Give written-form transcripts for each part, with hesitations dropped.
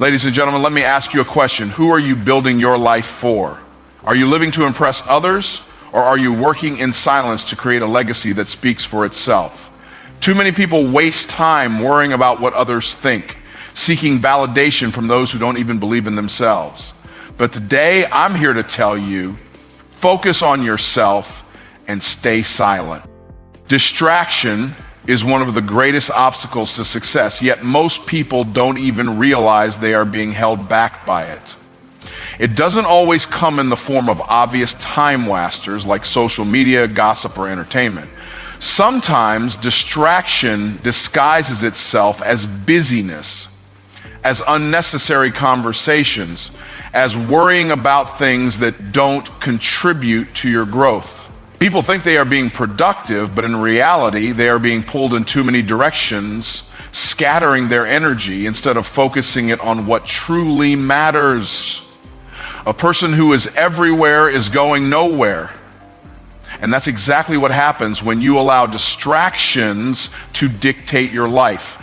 Ladies and gentlemen, let me ask you a question. Who are you building your life for? Are you living to impress others, or are you working in silence to create a legacy that speaks for itself? Too many people waste time worrying about what others think, seeking validation from those who don't even believe in themselves. But today, I'm here to tell you, focus on yourself and stay silent. Distraction is one of the greatest obstacles to success, yet most people don't even realize they are being held back by it. It doesn't always come in the form of obvious time wasters like social media, gossip, or entertainment. Sometimes distraction disguises itself as busyness, as unnecessary conversations, as worrying about things that don't contribute to your growth. People think they are being productive, but in reality, they are being pulled in too many directions, scattering their energy instead of focusing it on what truly matters. A person who is everywhere is going nowhere. And that's exactly what happens when you allow distractions to dictate your life.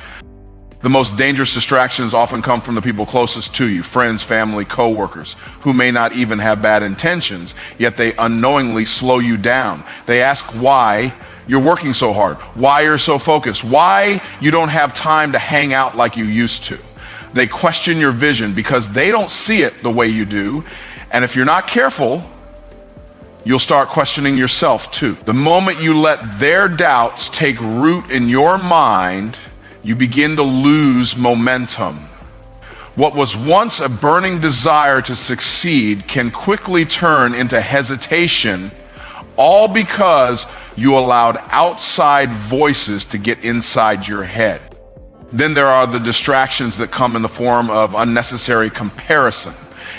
The most dangerous distractions often come from the people closest to you, friends, family, coworkers, who may not even have bad intentions, yet they unknowingly slow you down. They ask why you're working so hard, why you're so focused, why you don't have time to hang out like you used to. They question your vision because they don't see it the way you do, and if you're not careful, you'll start questioning yourself too. The moment you let their doubts take root in your mind, you begin to lose momentum. What was once a burning desire to succeed can quickly turn into hesitation, all because you allowed outside voices to get inside your head. Then there are the distractions that come in the form of unnecessary comparison.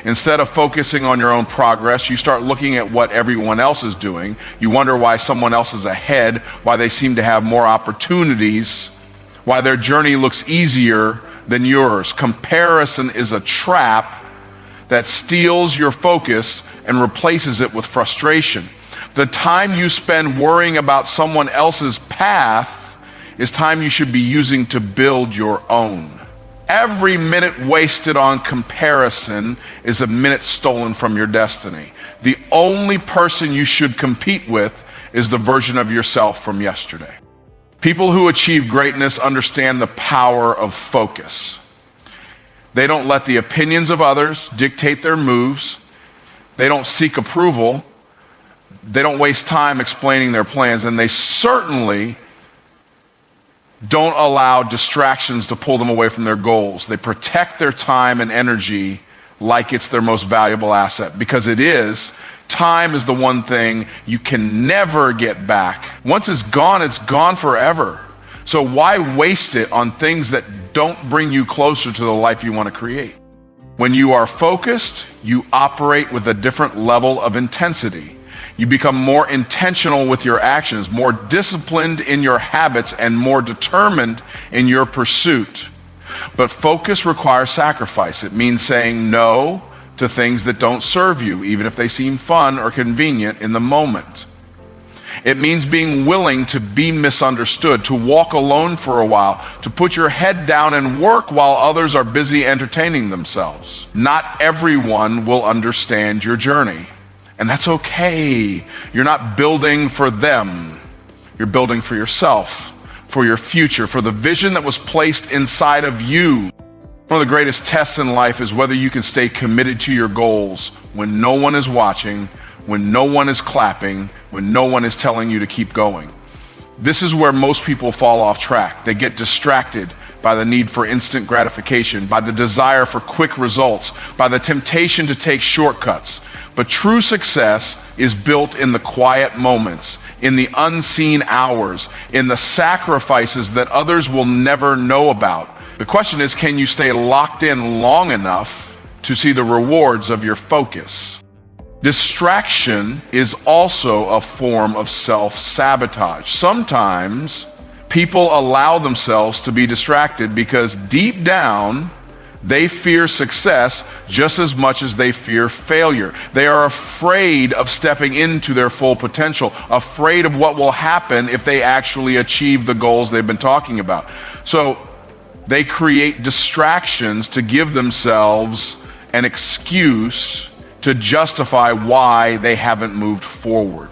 Instead of focusing on your own progress, you start looking at what everyone else is doing. You wonder why someone else is ahead, why they seem to have more opportunities, why their journey looks easier than yours. Comparison is a trap that steals your focus and replaces it with frustration. The time you spend worrying about someone else's path is time you should be using to build your own. Every minute wasted on comparison is a minute stolen from your destiny. The only person you should compete with is the version of yourself from yesterday. People who achieve greatness understand the power of focus. They don't let the opinions of others dictate their moves. They don't seek approval. They don't waste time explaining their plans, and they certainly don't allow distractions to pull them away from their goals. They protect their time and energy like it's their most valuable asset, because it is. Time is the one thing you can never get back. Once it's gone forever. So why waste it on things that don't bring you closer to the life you want to create? When you are focused, you operate with a different level of intensity. You become more intentional with your actions, more disciplined in your habits, and more determined in your pursuit. But focus requires sacrifice. It means saying no to things that don't serve you, even if they seem fun or convenient in the moment. It means being willing to be misunderstood, to walk alone for a while, to put your head down and work while others are busy entertaining themselves. Not everyone will understand your journey, and that's okay. You're not building for them. You're building for yourself, for your future, for the vision that was placed inside of you. One of the greatest tests in life is whether you can stay committed to your goals when no one is watching, when no one is clapping, when no one is telling you to keep going. This is where most people fall off track. They get distracted by the need for instant gratification, by the desire for quick results, by the temptation to take shortcuts. But true success is built in the quiet moments, in the unseen hours, in the sacrifices that others will never know about. The question is, can you stay locked in long enough to see the rewards of your focus? Distraction is also a form of self-sabotage. Sometimes people allow themselves to be distracted because deep down, they fear success just as much as they fear failure. They are afraid of stepping into their full potential, afraid of what will happen if they actually achieve the goals they've been talking about. So They create distractions to give themselves an excuse to justify why they haven't moved forward.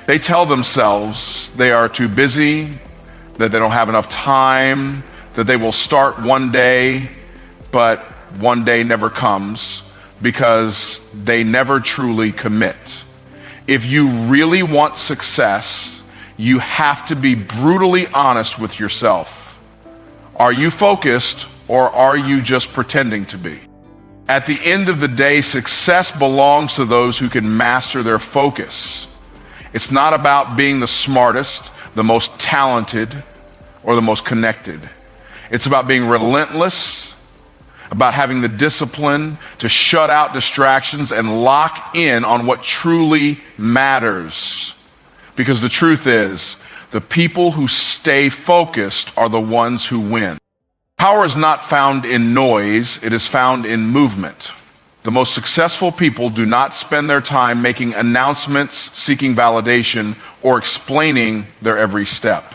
They tell themselves they are too busy, that they don't have enough time, that they will start one day, but one day never comes because they never truly commit. If you really want success, you have to be brutally honest with yourself. Are you focused, or are you just pretending to be? At the end of the day, success belongs to those who can master their focus. It's not about being the smartest, the most talented, or the most connected. It's about being relentless, about having the discipline to shut out distractions and lock in on what truly matters. Because the truth is, the people who stay focused are the ones who win. Power is not found in noise, it is found in movement. The most successful people do not spend their time making announcements, seeking validation, or explaining their every step.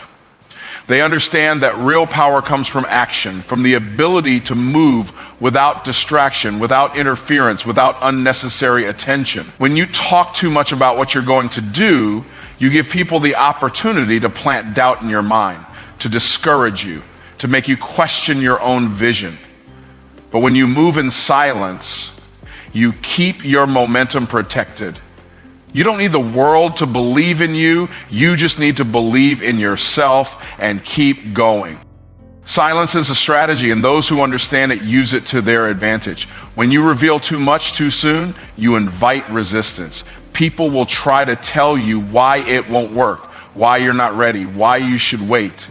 They understand that real power comes from action, from the ability to move without distraction, without interference, without unnecessary attention. When you talk too much about what you're going to do, you give people the opportunity to plant doubt in your mind, to discourage you, to make you question your own vision. But when you move in silence, you keep your momentum protected. You don't need the world to believe in you. You just need to believe in yourself and keep going. Silence is a strategy, and those who understand it use it to their advantage. When you reveal too much too soon, you invite resistance. People will try to tell you why it won't work, why you're not ready, why you should wait.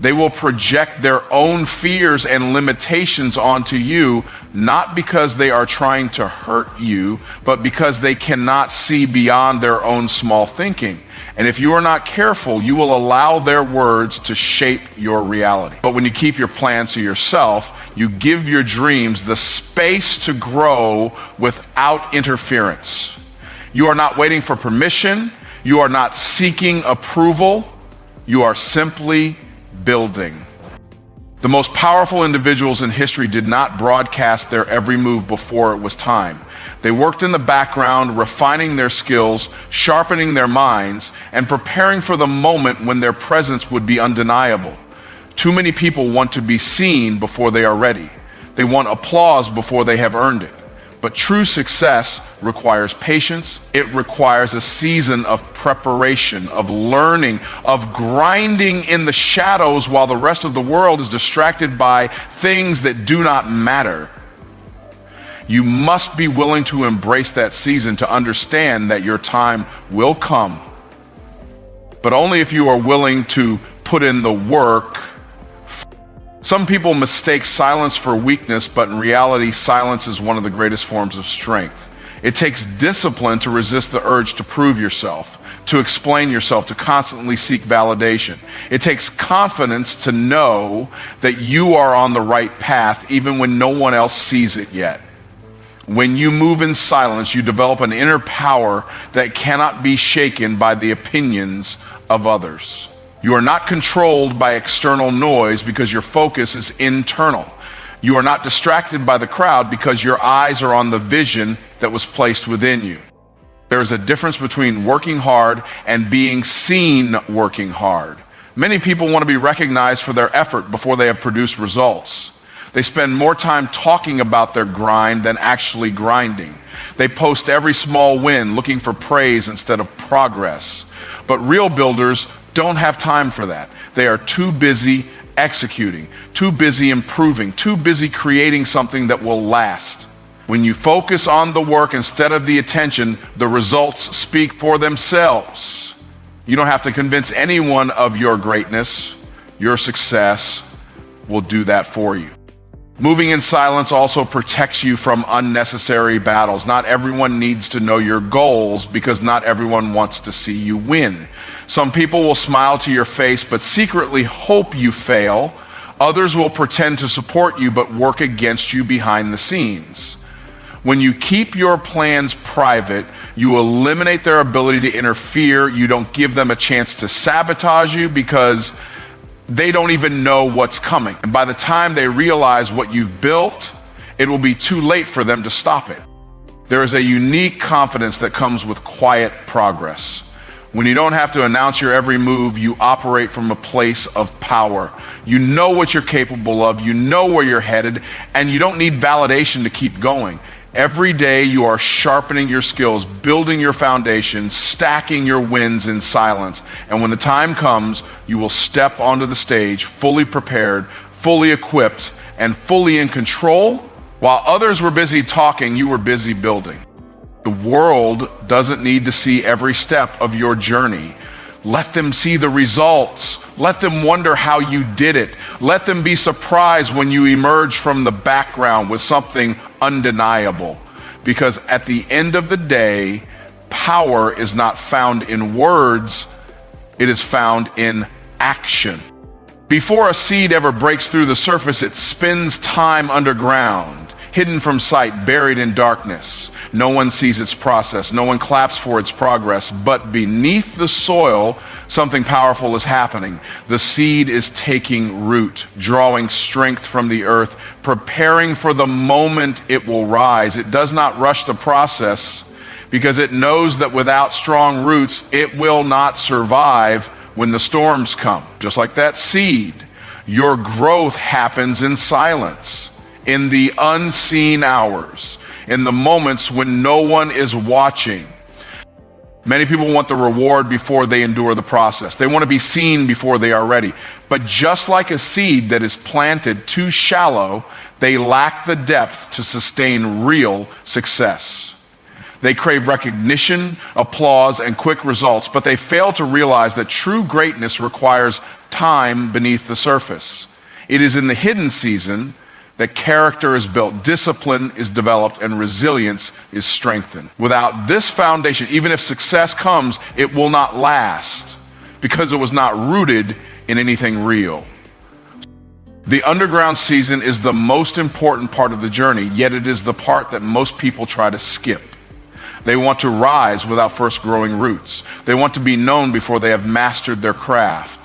They will project their own fears and limitations onto you, not because they are trying to hurt you, but because they cannot see beyond their own small thinking. And if you are not careful, you will allow their words to shape your reality. But when you keep your plans to yourself, you give your dreams the space to grow without interference. You are not waiting for permission. You are not seeking approval. You are simply building. The most powerful individuals in history did not broadcast their every move before it was time. They worked in the background, refining their skills, sharpening their minds, and preparing for the moment when their presence would be undeniable. Too many people want to be seen before they are ready. They want applause before they have earned it. But true success requires patience. It requires a season of preparation, of learning, of grinding in the shadows while the rest of the world is distracted by things that do not matter. You must be willing to embrace that season to understand that your time will come, but only if you are willing to put in the work. Some people mistake silence for weakness, but in reality, silence is one of the greatest forms of strength. It takes discipline to resist the urge to prove yourself, to explain yourself, to constantly seek validation. It takes confidence to know that you are on the right path, even when no one else sees it yet. When you move in silence, you develop an inner power that cannot be shaken by the opinions of others. You are not controlled by external noise because your focus is internal. You are not distracted by the crowd because your eyes are on the vision that was placed within you. There is a difference between working hard and being seen working hard. Many people want to be recognized for their effort before they have produced results. They spend more time talking about their grind than actually grinding. They post every small win looking for praise instead of progress. But real builders don't have time for that. They are too busy executing, too busy improving, too busy creating something that will last. When you focus on the work instead of the attention, the results speak for themselves. You don't have to convince anyone of your greatness. Your success will do that for you. Moving in silence also protects you from unnecessary battles. Not everyone needs to know your goals because not everyone wants to see you win. Some people will smile to your face but secretly hope you fail. Others will pretend to support you but work against you behind the scenes. When you keep your plans private, you eliminate their ability to interfere. You don't give them a chance to sabotage you because they don't even know what's coming. And by the time they realize what you've built, it will be too late for them to stop it. There is a unique confidence that comes with quiet progress. When you don't have to announce your every move, you operate from a place of power. You know what you're capable of, you know where you're headed, and you don't need validation to keep going. Every day you are sharpening your skills, building your foundation, stacking your wins in silence. And when the time comes, you will step onto the stage fully prepared, fully equipped, and fully in control. While others were busy talking, you were busy building. The world doesn't need to see every step of your journey. Let them see the results. Let them wonder how you did it. Let them be surprised when you emerge from the background with something undeniable. Because at the end of the day, power is not found in words, it is found in action. Before a seed ever breaks through the surface, it spends time underground, hidden from sight, buried in darkness. No one sees its process. No one claps for its progress. But beneath the soil, something powerful is happening. The seed is taking root, drawing strength from the earth, preparing for the moment it will rise. It does not rush the process because it knows that without strong roots, it will not survive when the storms come. Just like that seed, your growth happens in silence, in the unseen hours, in the moments when no one is watching. Many people want the reward before they endure the process. They want to be seen before they are ready. But just like a seed that is planted too shallow, they lack the depth to sustain real success. They crave recognition, applause, and quick results, but they fail to realize that true greatness requires time beneath the surface. It is in the hidden season that character is built, discipline is developed, and resilience is strengthened. Without this foundation, even if success comes, it will not last because it was not rooted in anything real. The underground season is the most important part of the journey, yet it is the part that most people try to skip. They want to rise without first growing roots. They want to be known before they have mastered their craft.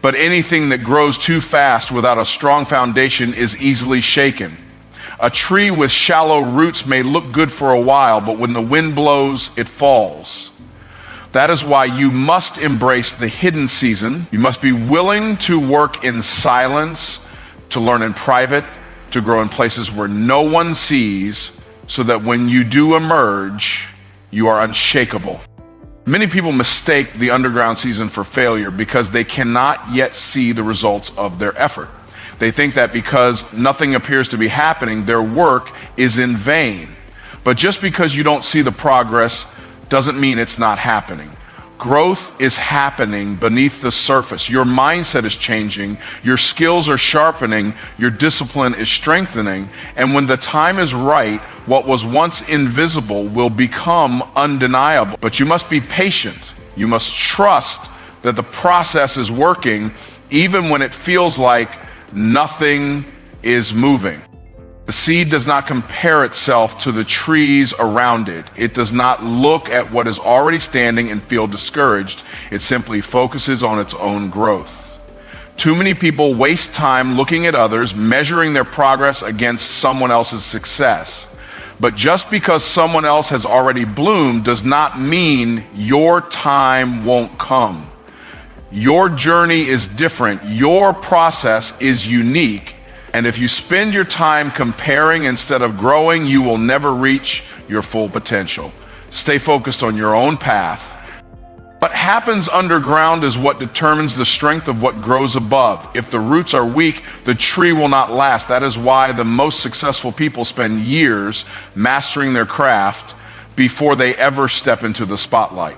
But anything that grows too fast without a strong foundation is easily shaken. A tree with shallow roots may look good for a while, but when the wind blows, it falls. That is why you must embrace the hidden season. You must be willing to work in silence, to learn in private, to grow in places where no one sees, so that when you do emerge, you are unshakable. Many people mistake the underground season for failure because they cannot yet see the results of their effort. They think that because nothing appears to be happening, their work is in vain. But just because you don't see the progress doesn't mean it's not happening. Growth is happening beneath the surface. Your mindset is changing, your skills are sharpening, your discipline is strengthening, and when the time is right, what was once invisible will become undeniable. But you must be patient. You must trust that the process is working even when it feels like nothing is moving. The seed does not compare itself to the trees around it. It does not look at what is already standing and feel discouraged. It simply focuses on its own growth. Too many people waste time looking at others, measuring their progress against someone else's success. But just because someone else has already bloomed does not mean your time won't come. Your journey is different. Your process is unique. And if you spend your time comparing instead of growing, you will never reach your full potential. Stay focused on your own path. What happens underground is what determines the strength of what grows above. If the roots are weak, the tree will not last. That is why the most successful people spend years mastering their craft before they ever step into the spotlight.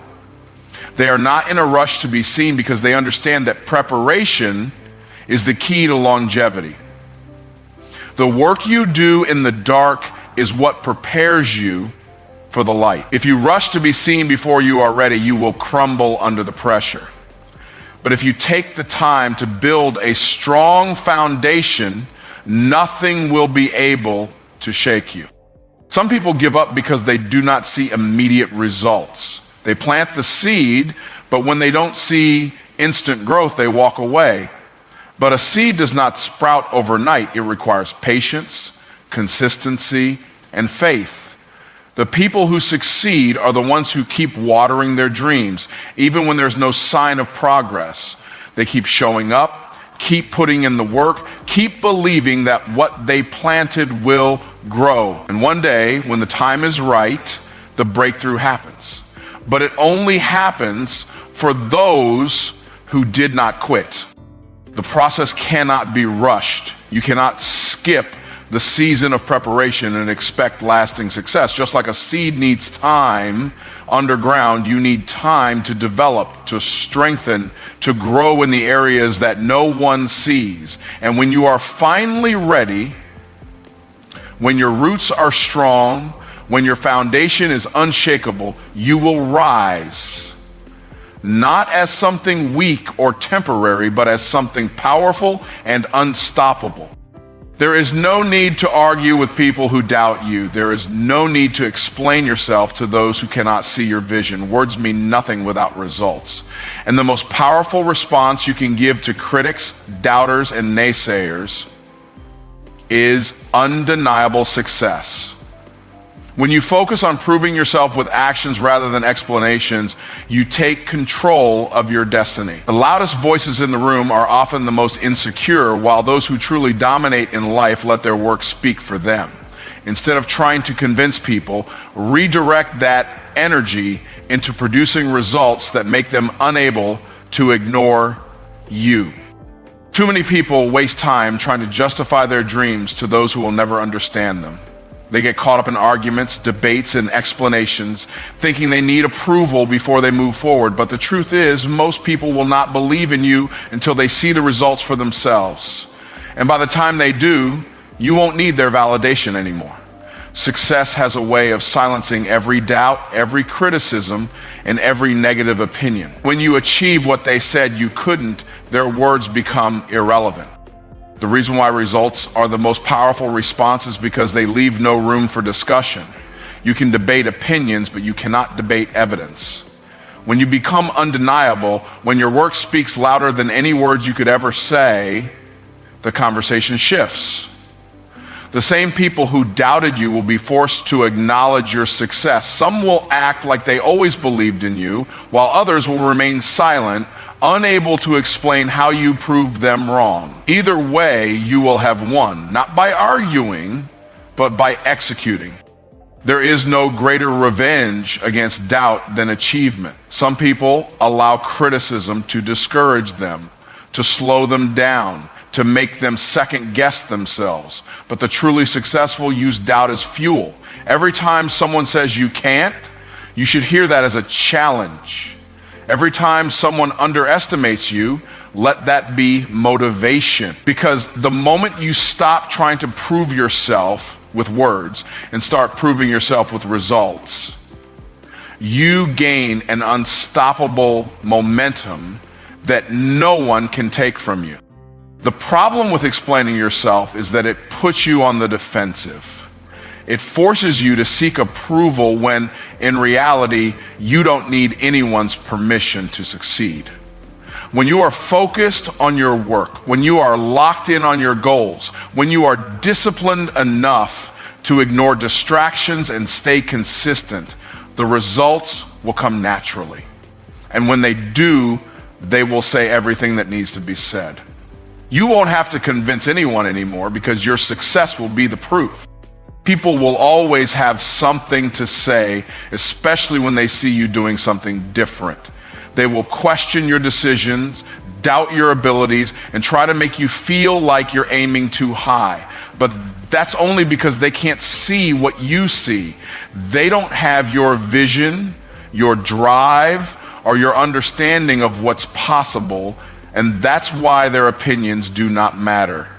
They are not in a rush to be seen because they understand that preparation is the key to longevity. The work you do in the dark is what prepares you for the light. If you rush to be seen before you are ready, you will crumble under the pressure. But if you take the time to build a strong foundation, nothing will be able to shake you. Some people give up because they do not see immediate results. They plant the seed, but when they don't see instant growth, they walk away. But a seed does not sprout overnight. It requires patience, consistency, and faith. The people who succeed are the ones who keep watering their dreams, even when there's no sign of progress. They keep showing up, keep putting in the work, keep believing that what they planted will grow. And one day, when the time is right, the breakthrough happens. But it only happens for those who did not quit. The process cannot be rushed. You cannot skip the season of preparation and expect lasting success. Just like a seed needs time underground, you need time to develop, to strengthen, to grow in the areas that no one sees. And when you are finally ready, when your roots are strong, when your foundation is unshakable, you will rise. Not as something weak or temporary, but as something powerful and unstoppable. There is no need to argue with people who doubt you. There is no need to explain yourself to those who cannot see your vision. Words mean nothing without results. And the most powerful response you can give to critics, doubters, and naysayers is undeniable success. When you focus on proving yourself with actions rather than explanations, you take control of your destiny. The loudest voices in the room are often the most insecure, while those who truly dominate in life let their work speak for them. Instead of trying to convince people, redirect that energy into producing results that make them unable to ignore you. Too many people waste time trying to justify their dreams to those who will never understand them. They get caught up in arguments, debates, and explanations, thinking they need approval before they move forward. But the truth is, most people will not believe in you until they see the results for themselves. And by the time they do, you won't need their validation anymore. Success has a way of silencing every doubt, every criticism, and every negative opinion. When you achieve what they said you couldn't, their words become irrelevant. The reason why results are the most powerful response is because they leave no room for discussion. You can debate opinions, but you cannot debate evidence. When you become undeniable, when your work speaks louder than any words you could ever say, the conversation shifts. The same people who doubted you will be forced to acknowledge your success. Some will act like they always believed in you, while others will remain silent, unable to explain how you proved them wrong. Either way, you will have won, not by arguing, but by executing. There is no greater revenge against doubt than achievement. Some people allow criticism to discourage them, to slow them down, to make them second guess themselves. But the truly successful use doubt as fuel. Every time someone says you can't, you should hear that as a challenge. Every time someone underestimates you, let that be motivation. Because the moment you stop trying to prove yourself with words and start proving yourself with results, you gain an unstoppable momentum that no one can take from you. The problem with explaining yourself is that it puts you on the defensive. It forces you to seek approval when, in reality, you don't need anyone's permission to succeed. When you are focused on your work, when you are locked in on your goals, when you are disciplined enough to ignore distractions and stay consistent, the results will come naturally. And when they do, they will say everything that needs to be said. You won't have to convince anyone anymore because your success will be the proof. People will always have something to say, especially when they see you doing something different. They will question your decisions, doubt your abilities, and try to make you feel like you're aiming too high. But that's only because they can't see what you see. They don't have your vision, your drive, or your understanding of what's possible. And that's why their opinions do not matter.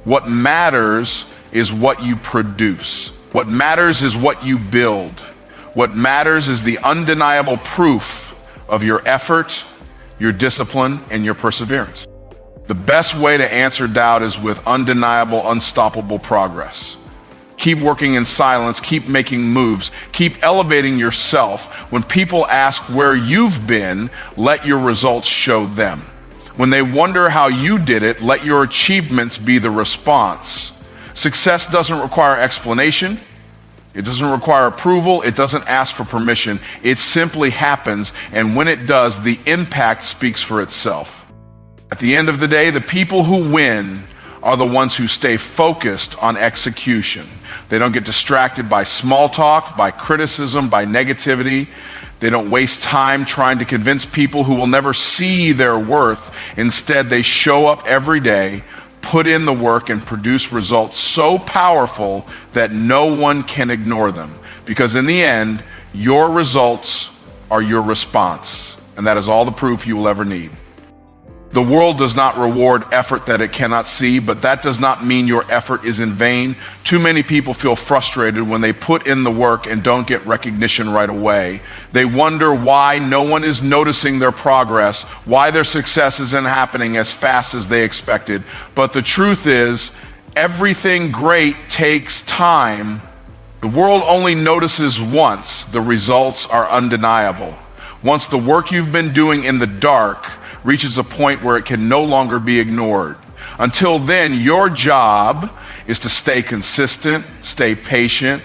What matters is what you produce. What matters is what you build. What matters is the undeniable proof of your effort, your discipline, and your perseverance. The best way to answer doubt is with undeniable, unstoppable progress. Keep working in silence, keep making moves, keep elevating yourself. When people ask where you've been, let your results show them. When they wonder how you did it, let your achievements be the response. Success doesn't require explanation. It doesn't require approval. It doesn't ask for permission. It simply happens, and when it does, the impact speaks for itself. At the end of the day, the people who win are the ones who stay focused on execution. They don't get distracted by small talk, by criticism, by negativity. They don't waste time trying to convince people who will never see their worth. Instead, they show up every day, put in the work, and produce results so powerful that no one can ignore them. Because in the end, your results are your response. And that is all the proof you will ever need. The world does not reward effort that it cannot see, but that does not mean your effort is in vain. Too many people feel frustrated when they put in the work and don't get recognition right away. They wonder why no one is noticing their progress, why their success isn't happening as fast as they expected. But the truth is, everything great takes time. The world only notices once. The results are undeniable. Once the work you've been doing in the dark reaches a point where it can no longer be ignored. Until then, your job is to stay consistent, stay patient,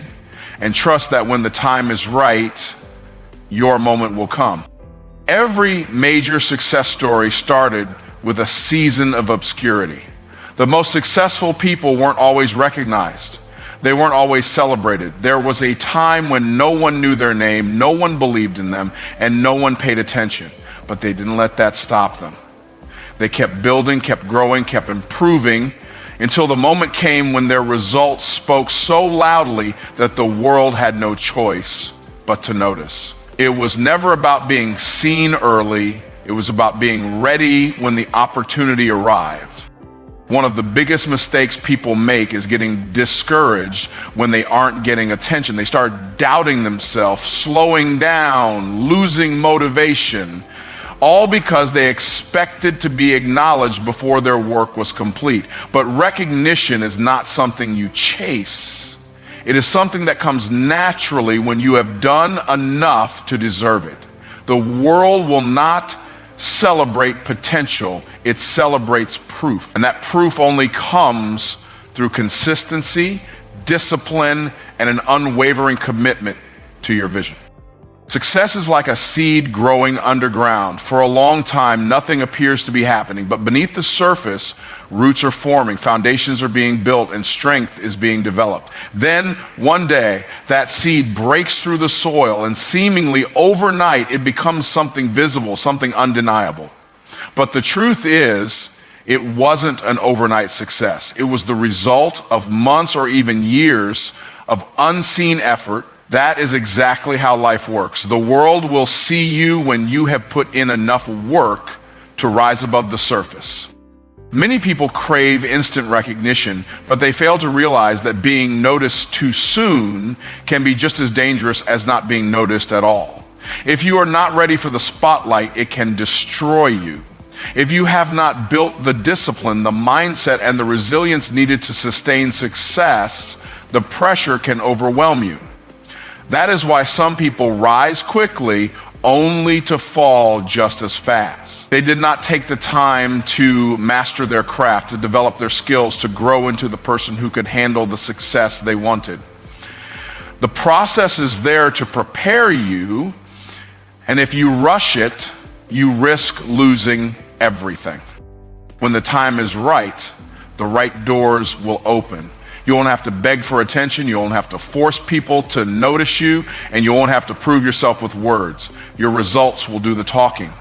and trust that when the time is right, your moment will come. Every major success story started with a season of obscurity. The most successful people weren't always recognized. They weren't always celebrated. There was a time when no one knew their name, no one believed in them, and no one paid attention. But they didn't let that stop them. They kept building, kept growing, kept improving until the moment came when their results spoke so loudly that the world had no choice but to notice. It was never about being seen early. It was about being ready when the opportunity arrived. One of the biggest mistakes people make is getting discouraged when they aren't getting attention. They start doubting themselves, slowing down, losing motivation, all because they expected to be acknowledged before their work was complete. But recognition is not something you chase. It is something that comes naturally when you have done enough to deserve it. The world will not celebrate potential, it celebrates proof. And that proof only comes through consistency, discipline, and an unwavering commitment to your vision. Success is like a seed growing underground. For a long time, nothing appears to be happening, but beneath the surface, roots are forming, foundations are being built, and strength is being developed. Then, one day, that seed breaks through the soil, and seemingly overnight, it becomes something visible, something undeniable. But the truth is, it wasn't an overnight success. It was the result of months or even years of unseen effort. That is exactly how life works. The world will see you when you have put in enough work to rise above the surface. Many people crave instant recognition, but they fail to realize that being noticed too soon can be just as dangerous as not being noticed at all. If you are not ready for the spotlight, it can destroy you. If you have not built the discipline, the mindset, and the resilience needed to sustain success, the pressure can overwhelm you. That is why some people rise quickly only to fall just as fast. They did not take the time to master their craft, to develop their skills, to grow into the person who could handle the success they wanted. The process is there to prepare you, and if you rush it, you risk losing everything. When the time is right, the right doors will open. You won't have to beg for attention. You won't have to force people to notice you, and you won't have to prove yourself with words. Your results will do the talking.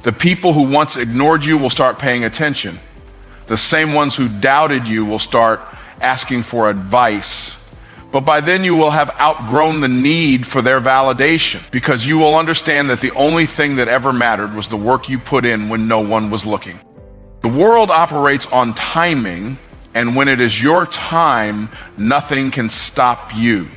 The people who once ignored you will start paying attention. The same ones who doubted you will start asking for advice. But by then you will have outgrown the need for their validation, because you will understand that the only thing that ever mattered was the work you put in when no one was looking. The world operates on timing, and when it is your time, nothing can stop you.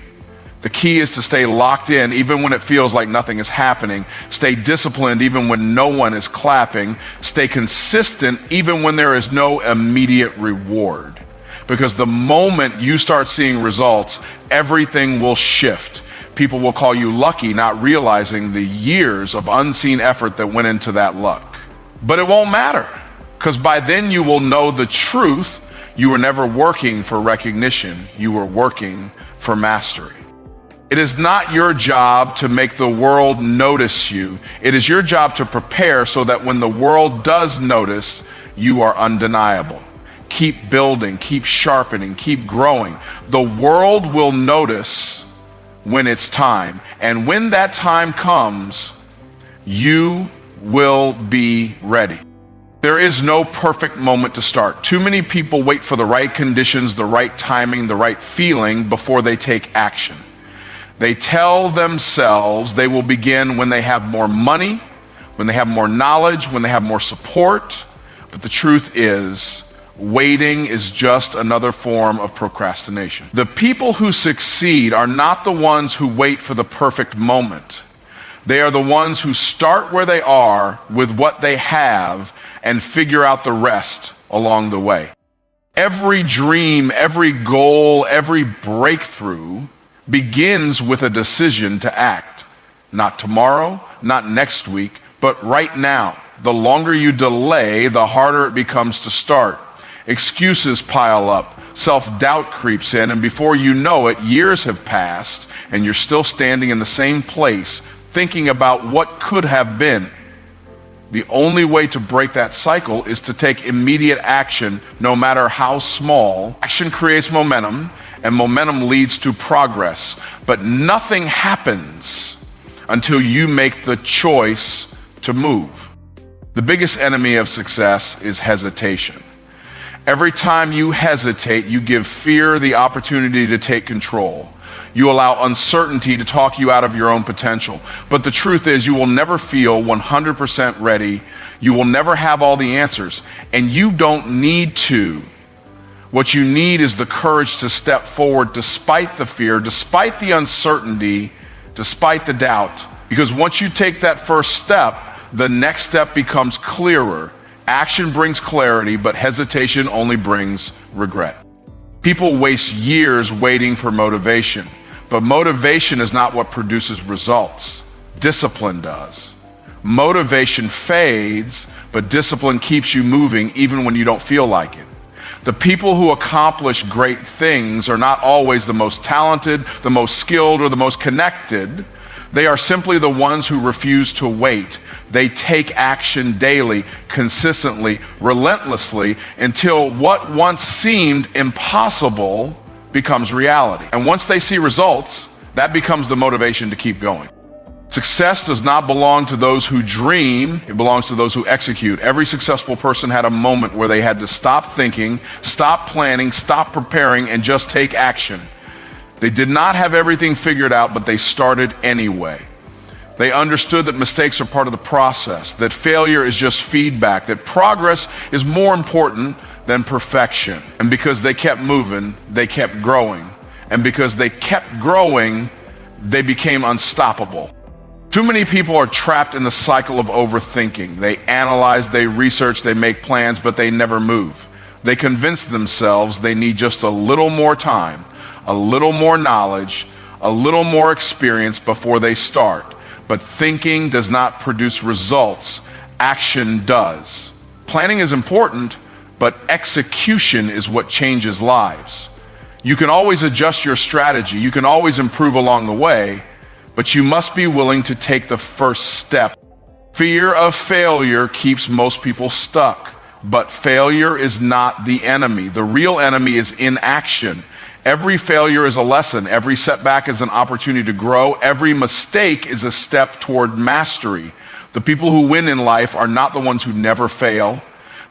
The key is to stay locked in even when it feels like nothing is happening. Stay disciplined even when no one is clapping. Stay consistent even when there is no immediate reward. Because the moment you start seeing results, everything will shift. People will call you lucky, not realizing the years of unseen effort that went into that luck. But it won't matter. because by then you will know the truth. You were never working for recognition. You were working for mastery. It is not your job to make the world notice you. It is your job to prepare so that when the world does notice, you are undeniable. Keep building, keep sharpening, keep growing. The world will notice when it's time. And when that time comes, you will be ready. There is no perfect moment to start. Too many people wait for the right conditions, the right timing, the right feeling before they take action. They tell themselves they will begin when they have more money, when they have more knowledge, when they have more support. But the truth is, waiting is just another form of procrastination. The people who succeed are not the ones who wait for the perfect moment. They are the ones who start where they are with what they have and figure out the rest along the way. Every dream, every goal, every breakthrough begins with a decision to act. Not tomorrow, not next week, but right now. The longer you delay, the harder it becomes to start. Excuses pile up, self-doubt creeps in, and before you know it, years have passed, and you're still standing in the same place, thinking about what could have been. The only way to break that cycle is to take immediate action, no matter how small. Action creates momentum, and momentum leads to progress. But nothing happens until you make the choice to move. The biggest enemy of success is hesitation. Every time you hesitate, you give fear the opportunity to take control. You allow uncertainty to talk you out of your own potential. But the truth is, you will never feel 100% ready. You will never have all the answers, and you don't need to. What you need is the courage to step forward despite the fear, despite the uncertainty, despite the doubt. Because once you take that first step, the next step becomes clearer. Action brings clarity, but hesitation only brings regret. People waste years waiting for motivation, but motivation is not what produces results. Discipline does. Motivation fades, but discipline keeps you moving even when you don't feel like it. The people who accomplish great things are not always the most talented, the most skilled, or the most connected. They are simply the ones who refuse to wait. They take action daily, consistently, relentlessly, until what once seemed impossible becomes reality. And once they see results, that becomes the motivation to keep going. Success does not belong to those who dream, it belongs to those who execute. Every successful person had a moment where they had to stop thinking, stop planning, stop preparing, and just take action. They did not have everything figured out, but they started anyway. They understood that mistakes are part of the process, that failure is just feedback, that progress is more important than perfection. And because they kept moving, they kept growing. And because they kept growing, they became unstoppable. Too many people are trapped in the cycle of overthinking. They analyze, they research, they make plans, but they never move. They convince themselves they need just a little more time, a little more knowledge, a little more experience before they start. But thinking does not produce results. Action does. Planning is important, but execution is what changes lives. You can always adjust your strategy. You can always improve along the way, but you must be willing to take the first step. Fear of failure keeps most people stuck, but failure is not the enemy. The real enemy is inaction. Every failure is a lesson. Every setback is an opportunity to grow. Every mistake is a step toward mastery. The people who win in life are not the ones who never fail.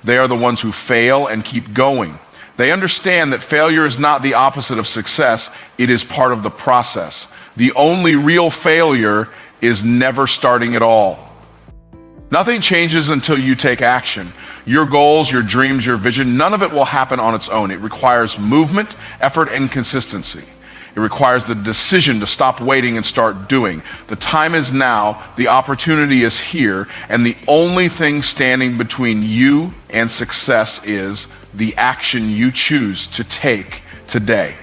They are the ones who fail and keep going. They understand that failure is not the opposite of success. It is part of the process. The only real failure is never starting at all. Nothing changes until you take action. Your goals, your dreams, your vision, none of it will happen on its own. It requires movement, effort, and consistency. It requires the decision to stop waiting and start doing. The time is now, the opportunity is here, and the only thing standing between you and success is the action you choose to take today.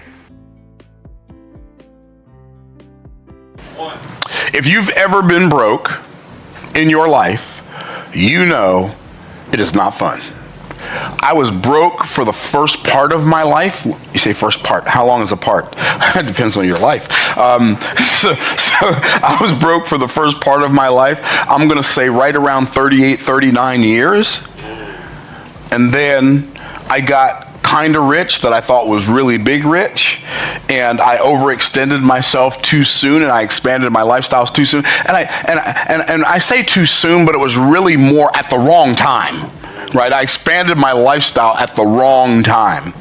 If you've ever been broke in your life, you know it is not fun. I was broke for the first part of my life. You say first part. How long is a part? It depends on your life. So I was broke for the first part of my life. I'm going to say right around 38, 39 years. And then I got kind of rich that I thought was really big rich, and I overextended myself too soon, and I expanded my lifestyles too soon. And I say too soon, but it was really more at the wrong time. Right, I expanded my lifestyle at the wrong time,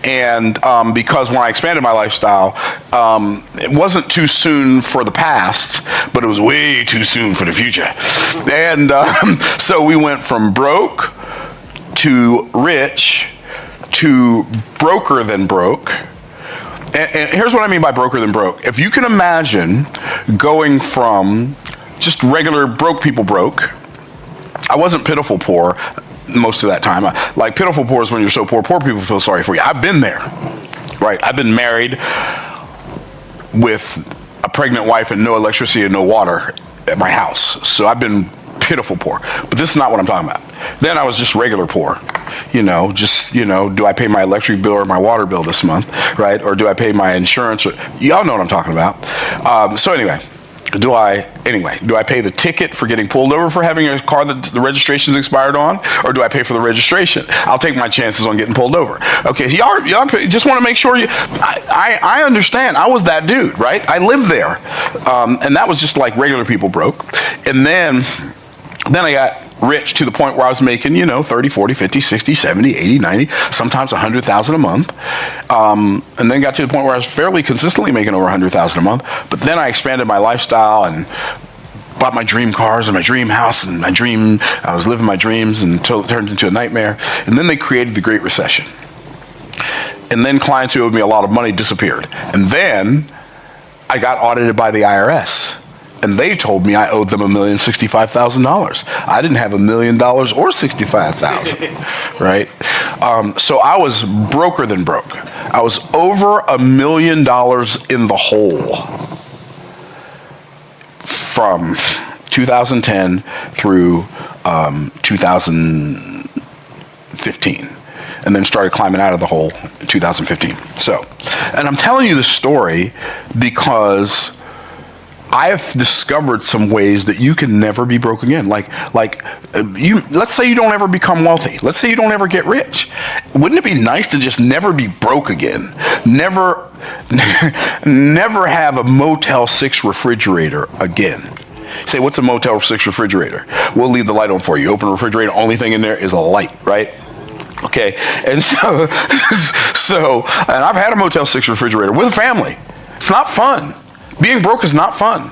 and because when I expanded my lifestyle, it wasn't too soon for the past, but it was way too soon for the future. And so we went from broke to rich to broker than broke. And here's what I mean by broker than broke. If you can imagine going from just regular broke people broke, I wasn't pitiful poor most of that time. Like, pitiful poor is when you're so poor people feel sorry for you. I've been there, right? I've been married with a pregnant wife and no electricity and no water at my house. So I've been pitiful poor. But this is not what I'm talking about. Then I was just regular poor. Do I pay my electric bill or my water bill this month, right? Or do I pay my insurance? Y'all know what I'm talking about. So anyway, do I pay the ticket for getting pulled over for having a car that the registration's expired on, or do I pay for the registration? I'll take my chances on getting pulled over. Okay, y'all just want to make sure I understand. I was that dude, right? I lived there, and that was just like regular people broke. And then I got rich to the point where I was making, 30, 40, 50, 60, 70, 80, 90, sometimes 100,000 a month. And then got to the point where I was fairly consistently making over 100,000 a month. But then I expanded my lifestyle and bought my dream cars and my dream house and I was living my dreams until it turned into a nightmare. And then they created the Great Recession. And then clients who owed me a lot of money disappeared. And then I got audited by the IRS. And they told me I owed them $1,065,000. I didn't have $1 million or $65,000, right? So I was broker than broke. I was over $1 million in the hole from 2010 through 2015, and then started climbing out of the hole in 2015. So, and I'm telling you this story because I have discovered some ways that you can never be broke again. Let's say you don't ever become wealthy. Let's say you don't ever get rich. Wouldn't it be nice to just never be broke again? Never have a Motel 6 refrigerator again. Say, what's a Motel 6 refrigerator? We'll leave the light on for you. Open the refrigerator, only thing in there is a light, right? Okay, and so and I've had a Motel 6 refrigerator with a family. It's not fun. Being broke is not fun.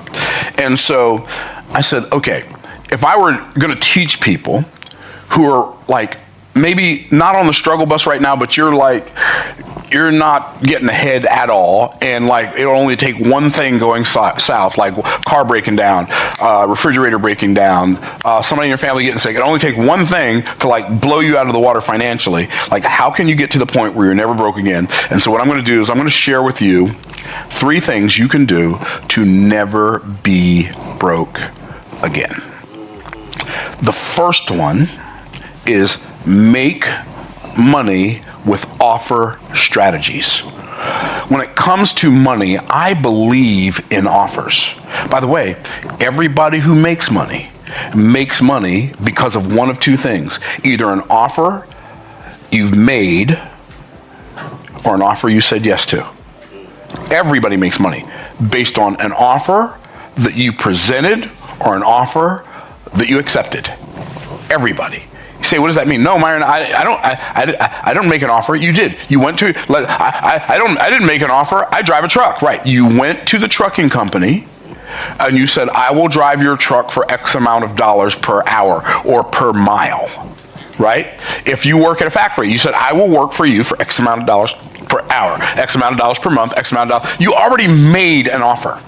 And so I said, okay, if I were going to teach people who are like maybe not on the struggle bus right now, but you're not getting ahead at all, and like it'll only take one thing going south, like car breaking down, refrigerator breaking down, somebody in your family getting sick. It'll only take one thing to like blow you out of the water financially. Like, how can you get to the point where you're never broke again? And so what I'm going to do is I'm going to share with you 3 things you can do to never be broke again. The first one is make money with offer strategies. When it comes to money, I believe in offers. By the way, everybody who makes money because of one of 2 things: either an offer you've made or an offer you said yes to. Everybody makes money based on an offer that you presented or an offer that you accepted. Everybody. You say, what does that mean? No, Myron, I don't make an offer. You did. You went to. I didn't make an offer. I drive a truck. Right. You went to the trucking company and you said, I will drive your truck for X amount of dollars per hour or per mile. Right? If you work at a factory, you said, I will work for you for X amount of dollars per hour, X amount of dollars per month, X amount of dollars. You already made an offer.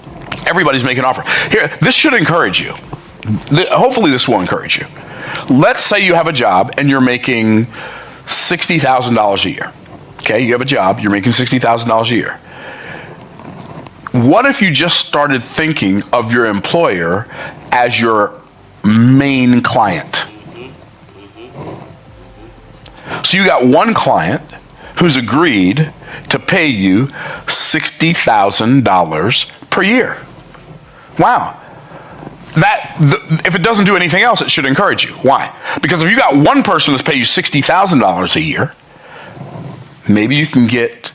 Everybody's making an offer. Here, this should encourage you. Hopefully this will encourage you. Let's say you have a job and you're making $60,000 a year. Okay, you have a job, you're making $60,000 a year. What if you just started thinking of your employer as your main client? So So you got one client who's agreed to pay you $60,000 per year. Wow. If it doesn't do anything else, it should encourage you. Why? Because if you got one person that's paying you $60,000 a year, maybe you can get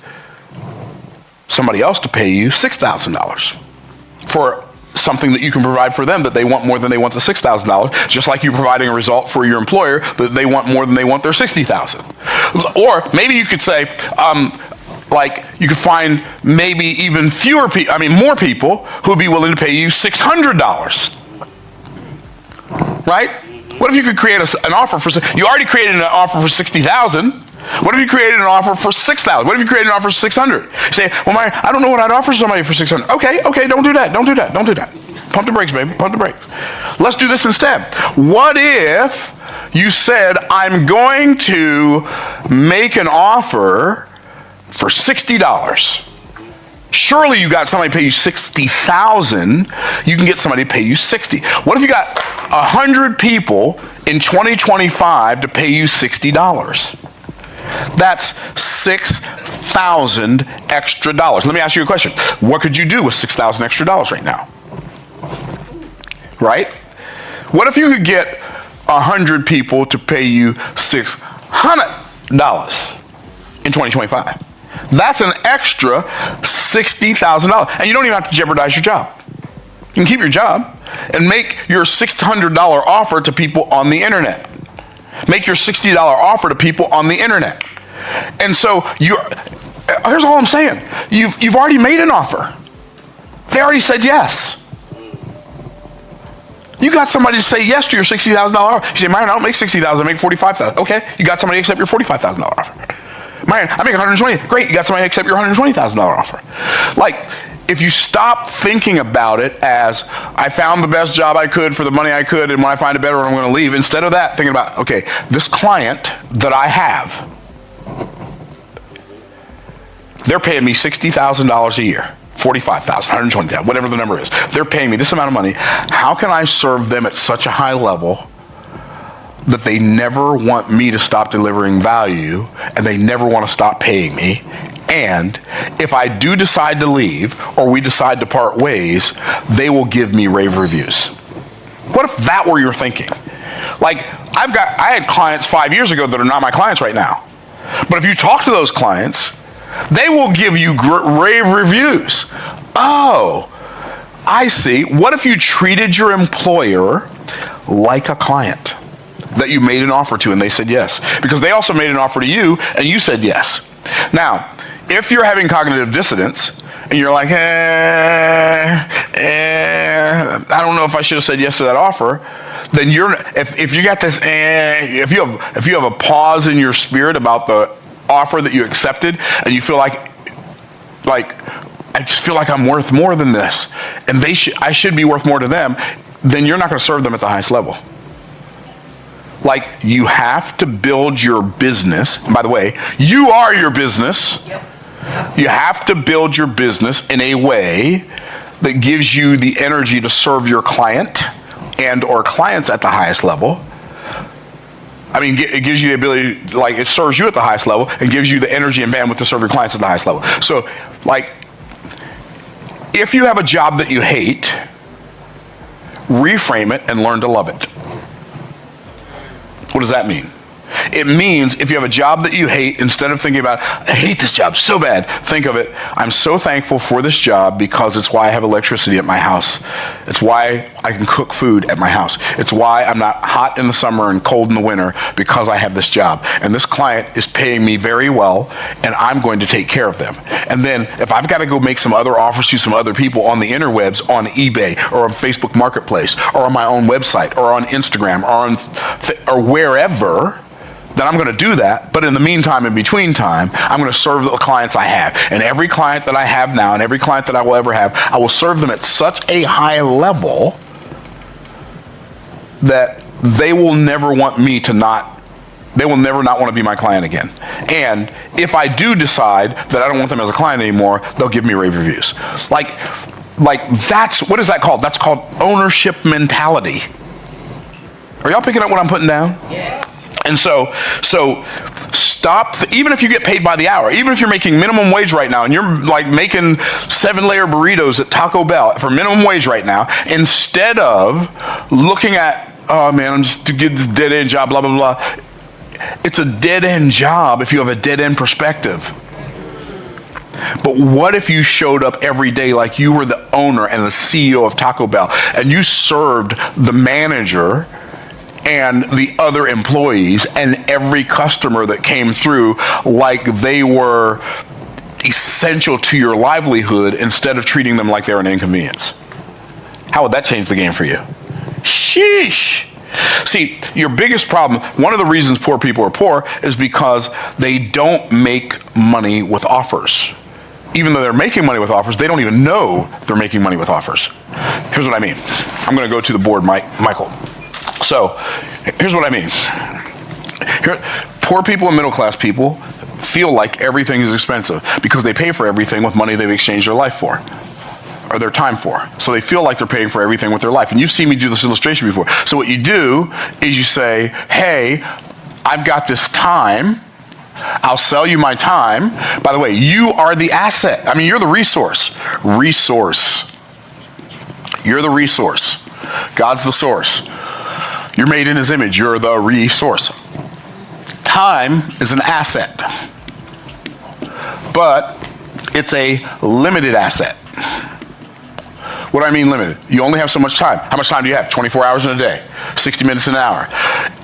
somebody else to pay you $6,000 for something that you can provide for them that they want more than they want the $6,000, just like you're providing a result for your employer that they want more than they want their $60,000. Or maybe you could say, like you could find maybe even more people who would be willing to pay you $600. Right? What if you could create an offer for, you already created an offer for $60,000. What if you created an offer for $6,000? What if you created an offer for $600? You say, well, Myron, I don't know what I'd offer somebody for $600. Okay, don't do that. Pump the brakes, baby, pump the brakes. Let's do this instead. What if you said, I'm going to make an offer for $60. Surely you got somebody to pay you $60,000. You can get somebody to pay you $60. What if you got 100 people in 2025 to pay you $60? That's $6,000 extra dollars. Let me ask you a question. What could you do with $6,000 extra dollars right now? Right? What if you could get 100 people to pay you $600 in 2025? That's an extra $60,000. And you don't even have to jeopardize your job. You can keep your job and make your $600 offer to people on the internet. Make your $60 offer to people on the internet. And so here's all I'm saying. You've already made an offer. They already said yes. You got somebody to say yes to your $60,000 offer. You say, Myron, I don't make $60,000, I make $45,000. Okay, you got somebody to accept your $45,000 offer. Myron, I make $120,000. Great, you got somebody to accept your $120,000 offer. Like, if you stop thinking about it as, I found the best job I could for the money I could, and when I find a better one, I'm going to leave. Instead of that, thinking about, okay, this client that I have, they're paying me $60,000 a year, $45,000, $120,000, whatever the number is. They're paying me this amount of money. How can I serve them at such a high level that they never want me to stop delivering value and they never want to stop paying me? And if I do decide to leave or we decide to part ways, they will give me rave reviews. What if that were your thinking? Like, I had clients 5 years ago that are not my clients right now. But if you talk to those clients, they will give you rave reviews. Oh, I see. What if you treated your employer like a client that you made an offer to and they said yes? Because they also made an offer to you and you said yes. Now, if you're having cognitive dissonance and you're like, I don't know if I should have said yes to that offer, then if you got this, if you have a pause in your spirit about the offer that you accepted and you feel like I just feel like I'm worth more than this and I should be worth more to them, then you're not going to serve them at the highest level. Like, you have to build your business. And by the way, you are your business. Yep. You have to build your business in a way that gives you the energy to serve your client and or clients at the highest level. I mean, it gives you the ability, like, it serves you at the highest level and gives you the energy and bandwidth to serve your clients at the highest level. So, like, if you have a job that you hate, reframe it and learn to love it. What does that mean? It means if you have a job that you hate, instead of thinking about, I hate this job so bad, think of it, I'm so thankful for this job because it's why I have electricity at my house. It's why I can cook food at my house. It's why I'm not hot in the summer and cold in the winter, because I have this job. And this client is paying me very well, and I'm going to take care of them. And then if I've got to go make some other offers to some other people on the interwebs, on eBay, or on Facebook Marketplace, or on my own website, or on Instagram, or wherever, then I'm going to do that. But in the meantime, in between time, I'm going to serve the clients I have. And every client that I have now and every client that I will ever have, I will serve them at such a high level that they will never want me to they will never not want to be my client again. And if I do decide that I don't want them as a client anymore, they'll give me rave reviews. Like that's, what is that called? That's called ownership mentality. Are y'all picking up what I'm putting down? Yes. And so stop, even if you get paid by the hour, even if you're making minimum wage right now and you're like making 7-layer burritos at Taco Bell for minimum wage right now, instead of looking at, oh man, I'm just to get this dead end job, blah, blah, blah. It's a dead end job if you have a dead end perspective. But what if you showed up every day like you were the owner and the CEO of Taco Bell, and you served the manager and the other employees and every customer that came through like they were essential to your livelihood instead of treating them like they're an inconvenience? How would that change the game for you? Sheesh. See, your biggest problem, one of the reasons poor people are poor is because they don't make money with offers. Even though they're making money with offers, they don't even know they're making money with offers. Here's what I mean. I'm going to go to the board, Michael. So, here's what I mean. Poor people and middle class people feel like everything is expensive because they pay for everything with money they've exchanged their life for, or their time for. So they feel like they're paying for everything with their life. And you've seen me do this illustration before. So what you do is you say, hey, I've got this time. I'll sell you my time. By the way, you are the asset. I mean, you're the resource. You're the resource. God's the source. You're made in his image. You're the resource. Time is an asset, but it's a limited asset. What do I mean limited? You only have so much time. How much time do you have? 24 hours in a day, 60 minutes in an hour.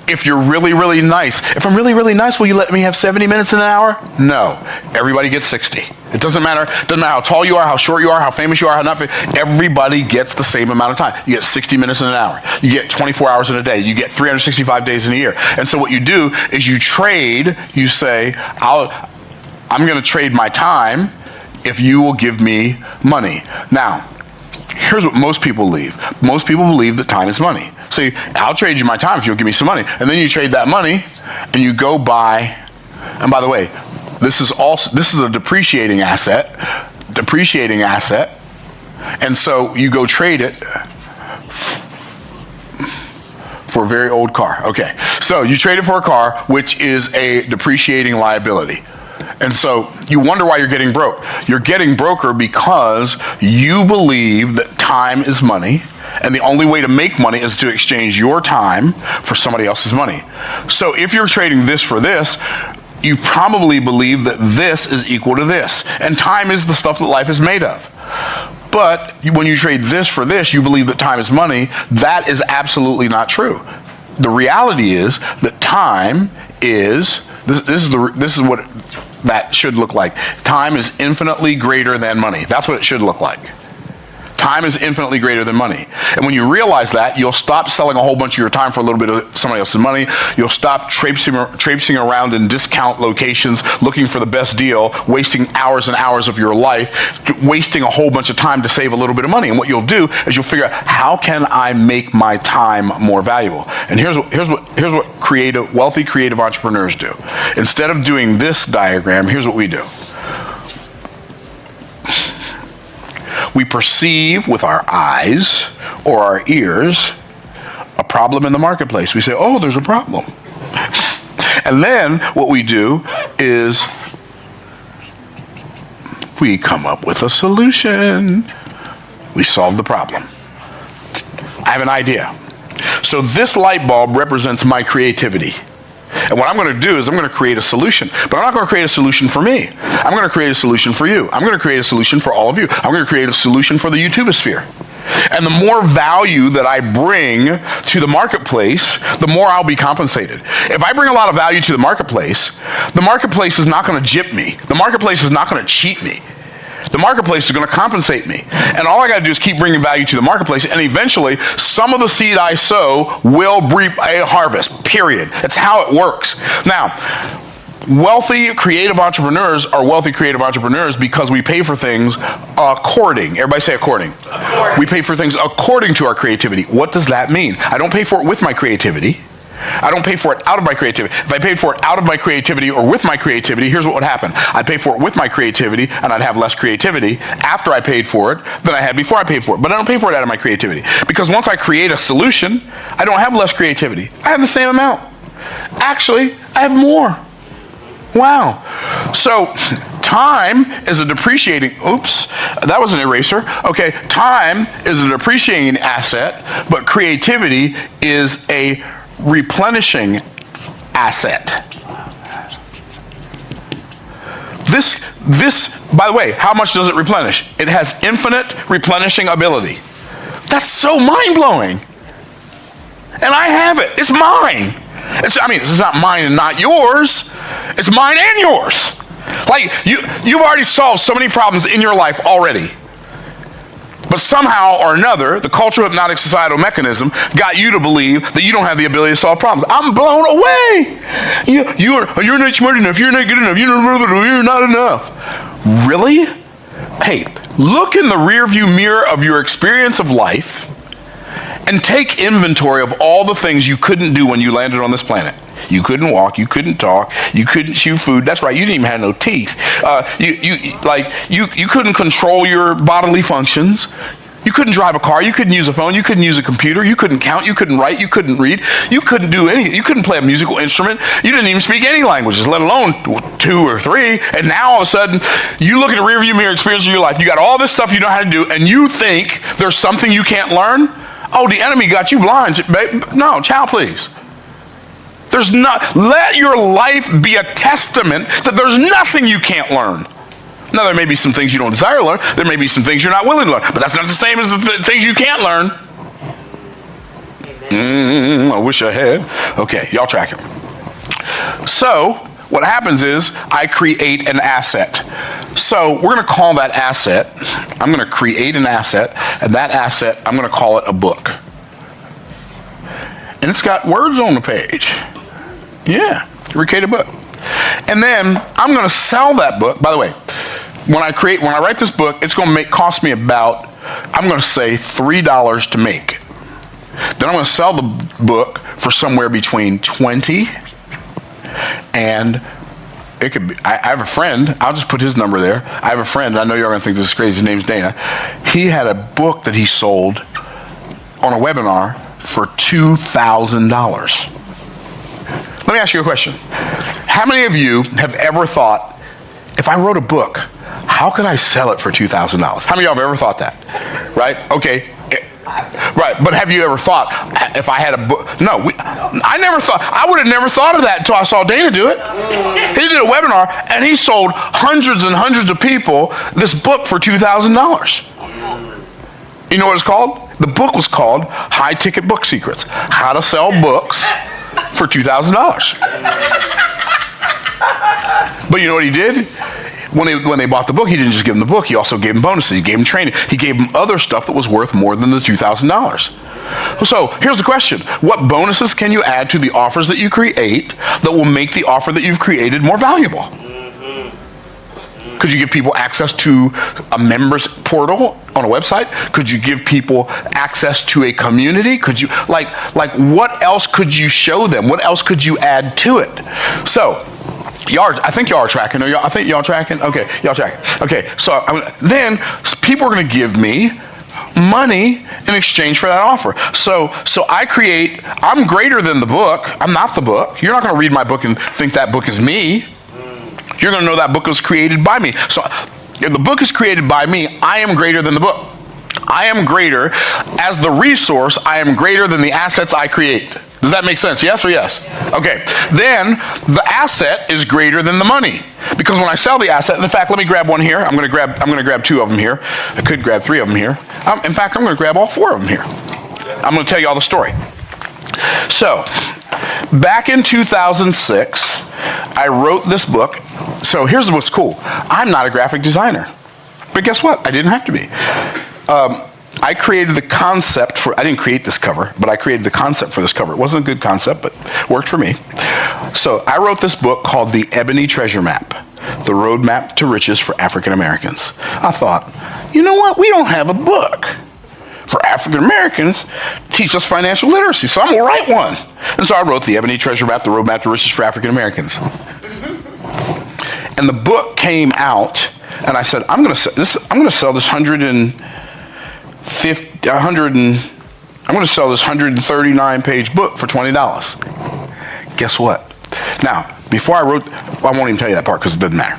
If you're really, really nice, if I'm really, really nice, will you let me have 70 minutes in an hour? No. Everybody gets 60. It doesn't matter. It doesn't matter how tall you are, how short you are, how famous you are, how not famous. Everybody gets the same amount of time. You get 60 minutes in an hour. You get 24 hours in a day. You get 365 days in a year. And so what you do is you trade. You say, I'm going to trade my time if you will give me money. Now, here's what most people believe. Most people believe that time is money. So I'll trade you my time if you'll give me some money. And then you trade that money and you go buy, and by the way, this is a depreciating asset. And so you go trade it for a very old car. Okay. So you trade it for a car, which is a depreciating liability. And so you wonder why you're getting broke. You're getting broker because you believe that time is money, and the only way to make money is to exchange your time for somebody else's money. So if you're trading this for this, you probably believe that this is equal to this. And time is the stuff that life is made of. But when you trade this for this, you believe that time is money. That is absolutely not true. The reality is that time is, this is what that should look like. Time is infinitely greater than money. That's what it should look like. Time is infinitely greater than money. And when you realize that, you'll stop selling a whole bunch of your time for a little bit of somebody else's money. You'll stop traipsing around in discount locations looking for the best deal, wasting hours and hours of your life, wasting a whole bunch of time to save a little bit of money. And what you'll do is you'll figure out, how can I make my time more valuable? And here's what wealthy creative entrepreneurs do. Instead of doing this diagram, here's what we do. We perceive with our eyes or our ears a problem in the marketplace. We say, oh, there's a problem. And then what we do is we come up with a solution. We solve the problem. I have an idea. So this light bulb represents my creativity. And what I'm going to do is I'm going to create a solution. But I'm not going to create a solution for me. I'm going to create a solution for you. I'm going to create a solution for all of you. I'm going to create a solution for the YouTubeosphere. And the more value that I bring to the marketplace, the more I'll be compensated. If I bring a lot of value to the marketplace is not going to gyp me. The marketplace is not going to cheat me. The marketplace is going to compensate me. And all I got to do is keep bringing value to the marketplace, and eventually some of the seed I sow will reap a harvest, period. That's how it works. Now, wealthy creative entrepreneurs are wealthy creative entrepreneurs because we pay for things according. Everybody say according. We pay for things according to our creativity. What does that mean? I don't pay for it with my creativity. I don't pay for it out of my creativity. If I paid for it out of my creativity or with my creativity, here's what would happen. I'd pay for it with my creativity, and I'd have less creativity after I paid for it than I had before I paid for it. But I don't pay for it out of my creativity. Because once I create a solution, I don't have less creativity. I have the same amount. Actually, I have more. Wow. So time is a depreciating, oops, that was an eraser. Okay, time is a depreciating asset, but creativity is a replenishing asset. This, by the way, how much does it replenish? It has infinite replenishing ability. That's so mind-blowing. And I have it. It's mine. It's not mine and not yours. It's mine and yours. Like, you've already solved so many problems in your life already. But somehow or another, the cultural hypnotic societal mechanism got you to believe that you don't have the ability to solve problems. I'm blown away. You're not smart enough. You're not good enough. You're not enough. Really? Hey, look in the rearview mirror of your experience of life and take inventory of all the things you couldn't do when you landed on this planet. You couldn't walk, you couldn't talk, you couldn't chew food. That's right, you didn't even have no teeth. You couldn't control your bodily functions. You couldn't drive a car, you couldn't use a phone, you couldn't use a computer, you couldn't count, you couldn't write, you couldn't read, you couldn't do anything. You couldn't play a musical instrument. You didn't even speak any languages, let alone 2 or 3. And now all of a sudden, you look at the rearview mirror experience of your life. You got all this stuff you know how to do, and you think there's something you can't learn? Oh, the enemy got you blind. Babe. No, child, please. There's not. Let your life be a testament that there's nothing you can't learn. Now, there may be some things you don't desire to learn. There may be some things you're not willing to learn. But that's not the same as the things you can't learn. I wish I had. Okay, y'all tracking. So, what happens is I create an asset. So, we're going to call that asset, I'm going to create an asset, and that asset, I'm going to call it a book. And it's got words on the page. Yeah, create a book. And then I'm going to sell that book. By the way, when I write this book, it's going to cost me about, I'm going to say $3 to make. Then I'm going to sell the book for somewhere between 20 and it could be, I have a friend, I'll just put his number there. I have a friend, I know you're going to think this is crazy, his name's Dana. He had a book that he sold on a webinar for $2,000. Let me ask you a question. How many of you have ever thought, if I wrote a book, how could I sell it for $2,000? How many of y'all have ever thought that? Right? Okay. Right, but have you ever thought, if I had a book? No, I never thought, I would have never thought of that until I saw Dana do it. He did a webinar, and he sold hundreds and hundreds of people this book for $2,000. You know what it's called? The book was called High Ticket Book Secrets. How to Sell Books for $2,000. But you know what he did? When they bought the book, he didn't just give them the book. He also gave them bonuses. He gave them training. He gave them other stuff that was worth more than the $2,000. So here's the question. What bonuses can you add to the offers that you create that will make the offer that you've created more valuable? Could you give people access to a members portal on a website? Could you give people access to a community? Could you, like what else could you show them? What else could you add to it? So, I think y'all are tracking. I think y'all tracking? Okay, y'all tracking. Okay, so then people are going to give me money in exchange for that offer. So I'm greater than the book. I'm not the book. You're not going to read my book and think that book is me. You're going to know that book was created by me. So if the book is created by me, I am greater than the book. I am greater. As the resource, I am greater than the assets I create. Does that make sense? Yes or yes? Okay. Then the asset is greater than the money. Because when I sell the asset, in fact, let me grab one here. I'm going to grab 2 of them here. I could grab 3 of them here. In fact, I'm going to grab all 4 of them here. I'm going to tell you all the story. So, back in 2006, I wrote this book. So here's what's cool. I'm not a graphic designer. But guess what? I didn't have to be. I created the concept I didn't create this cover, but I created the concept for this cover. It wasn't a good concept, but worked for me. So I wrote this book called The Ebony Treasure Map, The Roadmap to Riches for African Americans. I thought, you know what? We don't have a book for African Americans to teach us financial literacy, so I'm going to write one. And so I wrote The Ebony Treasure Map, The Roadmap to Riches for African Americans. And the book came out, and I said, I'm going to sell this 139-page book for $20. Guess what? Now, Before I wrote, well, I won't even tell you that part because it doesn't matter.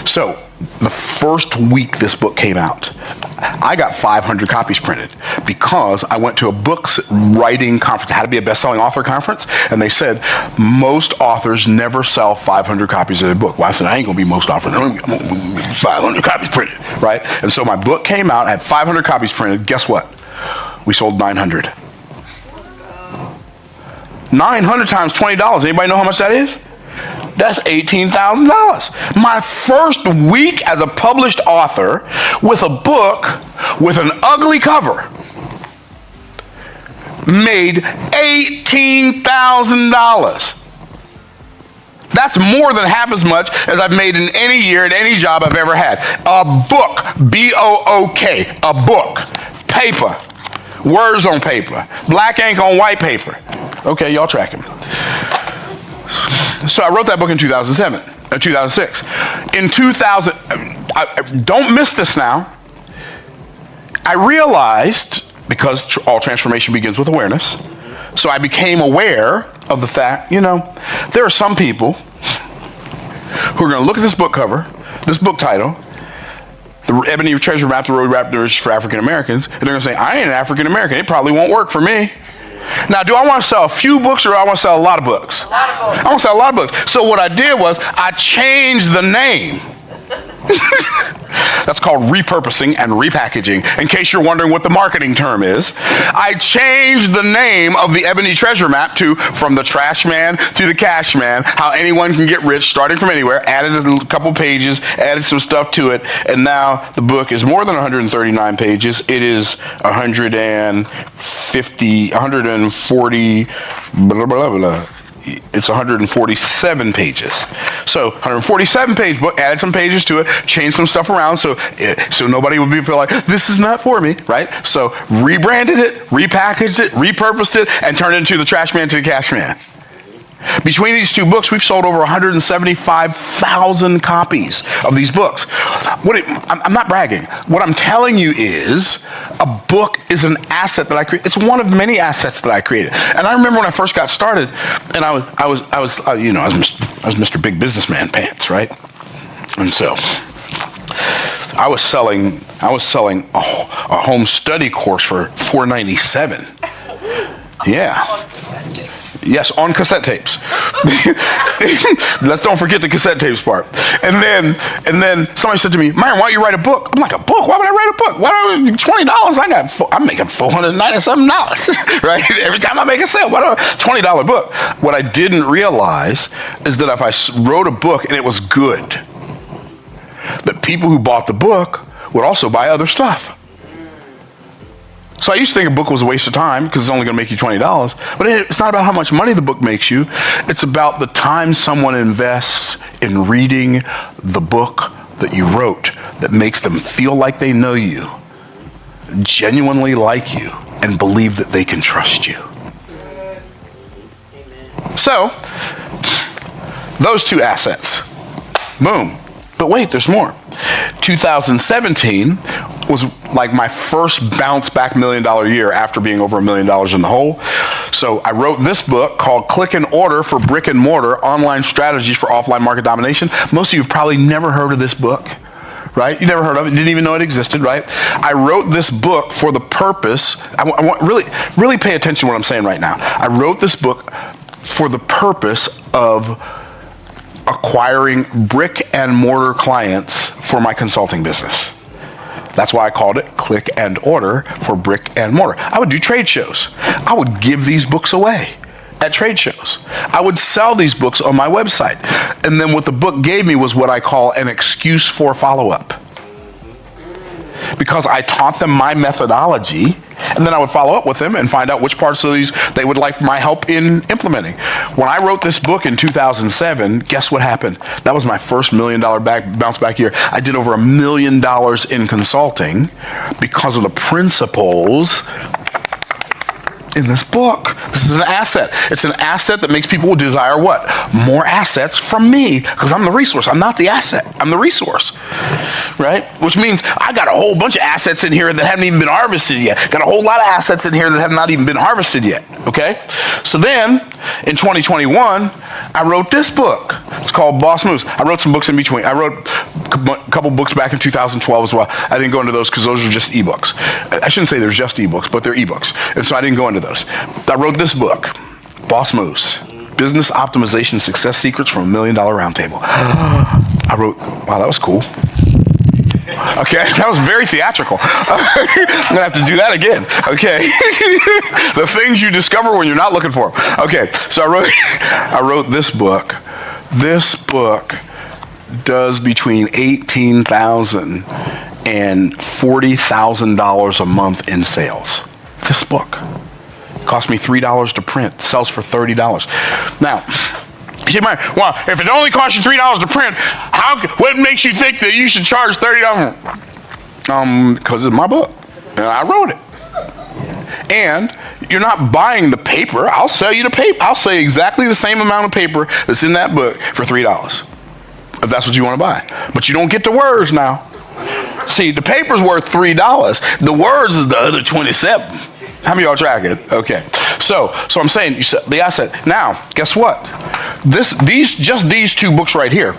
So the first week this book came out, I got 500 copies printed because I went to a books writing conference. It had to be a best-selling author conference, and they said most authors never sell 500 copies of their book. Well, I said, I ain't gonna be most authors. I'm gonna be 500 copies printed, right? And so my book came out, I had 500 copies printed. Guess what? We sold 900. 900 times $20. Anybody know how much that is? That's $18,000. My first week as a published author with a book with an ugly cover made $18,000. That's more than half as much as I've made in any year at any job I've ever had. A book, B-O-O-K, a book, paper, words on paper, black ink on white paper. Okay, y'all tracking. So I wrote that book in 2006. In 2000, don't miss this now. I realized, because all transformation begins with awareness, so I became aware of the fact, there are some people who are going to look at this book cover, this book title, the Ebony Treasure Map, the Roadmap for African Americans, and they're going to say, I ain't an African American. It probably won't work for me. Now, do I want to sell a few books or do I want to sell a lot of books? A lot of books. I want to sell a lot of books. So what I did was I changed the name. That's called repurposing and repackaging. In case you're wondering what the marketing term is, I changed the name of the Ebony Treasure Map to From the Trash Man to the Cash Man, How Anyone Can Get Rich Starting From Anywhere. Added a couple pages, added some stuff to it, and now the book is more than 139 pages. It is 140, blah, blah, blah, blah. It's 147 pages. So 147 page book, added some pages to it, changed some stuff around so nobody would feel like, this is not for me, right? So rebranded it, repackaged it, repurposed it, and turned it into The Trash Man to the Cash Man. Between these two books, we've sold over 175,000 copies of these books. I'm not bragging. What I'm telling you is a book is an asset that I create. It's one of many assets that I created. And I remember when I first got started, and I was Mr. Big Businessman Pants, right? And so I was selling a home study course for $497. Yeah. On cassette tapes. Yes, on cassette tapes. Let's don't forget the cassette tapes part. And then somebody said to me, Myron, why don't you write a book? I'm like, a book? Why would I write a book? $20? I'm making $497, right? Every time I make a sale, $20 book. What I didn't realize is that if I wrote a book and it was good, that people who bought the book would also buy other stuff. So I used to think a book was a waste of time because it's only going to make you $20. But it's not about how much money the book makes you. It's about the time someone invests in reading the book that you wrote that makes them feel like they know you, genuinely like you, and believe that they can trust you. So, those two assets. Boom. But wait, there's more. 2017 was like my first bounce back $1 million year after being over $1 million in the hole. So I wrote this book called Click and Order for Brick and Mortar, Online Strategies for Offline Market Domination. Most of you have probably never heard of this book, right? You never heard of it, didn't even know it existed, right? I wrote this book for the purpose, I want really pay attention to what I'm saying right now. I wrote this book for the purpose of acquiring brick and mortar clients for my consulting business. That's why I called it Click and Order for Brick and Mortar. I would do trade shows. I would give these books away at trade shows. I would sell these books on my website. And then what the book gave me was what I call an excuse for follow-up. Because I taught them my methodology, and then I would follow up with them and find out which parts of these they would like my help in implementing. When I wrote this book in 2007, guess what happened? That was my first $1 million bounce back year. I did over $1 million in consulting because of the principles in this book. This is an asset. It's an asset that makes people desire what? More assets from me, because I'm the resource. I'm not the asset. I'm the resource. right? Which means I got a whole bunch of assets in here that haven't even been harvested yet. Got a whole lot of assets in here that have not even been harvested yet, okay? So then, in 2021, I wrote this book. It's called Boss Moves. I wrote some books in between. I wrote a couple books back in 2012 as well. I didn't go into those because those are just ebooks. I shouldn't say they're just ebooks, but they're ebooks. And so I didn't go into those. I wrote this book, Boss Moves. Business Optimization Success Secrets from $1 Million Roundtable. I wrote, wow, that was cool. Okay, that was very theatrical. I'm going to have to do that again. Okay. The things you discover when you're not looking for them. Okay, so I wrote this book. This book does between $18,000 and $40,000 a month in sales. This book. Cost me $3 to print. Sells for $30. Now, you say, well, if it only costs you $3 to print, what makes you think that you should charge $30? Because it's my book, and I wrote it. And you're not buying the paper. I'll sell you the paper. I'll sell you exactly the same amount of paper that's in that book for $3, if that's what you want to buy. But you don't get the words now. See, the paper's worth $3. The words is the other 27. How many of y'all tracking? Okay. So I'm saying you said the asset. Now, guess what? These two books right here.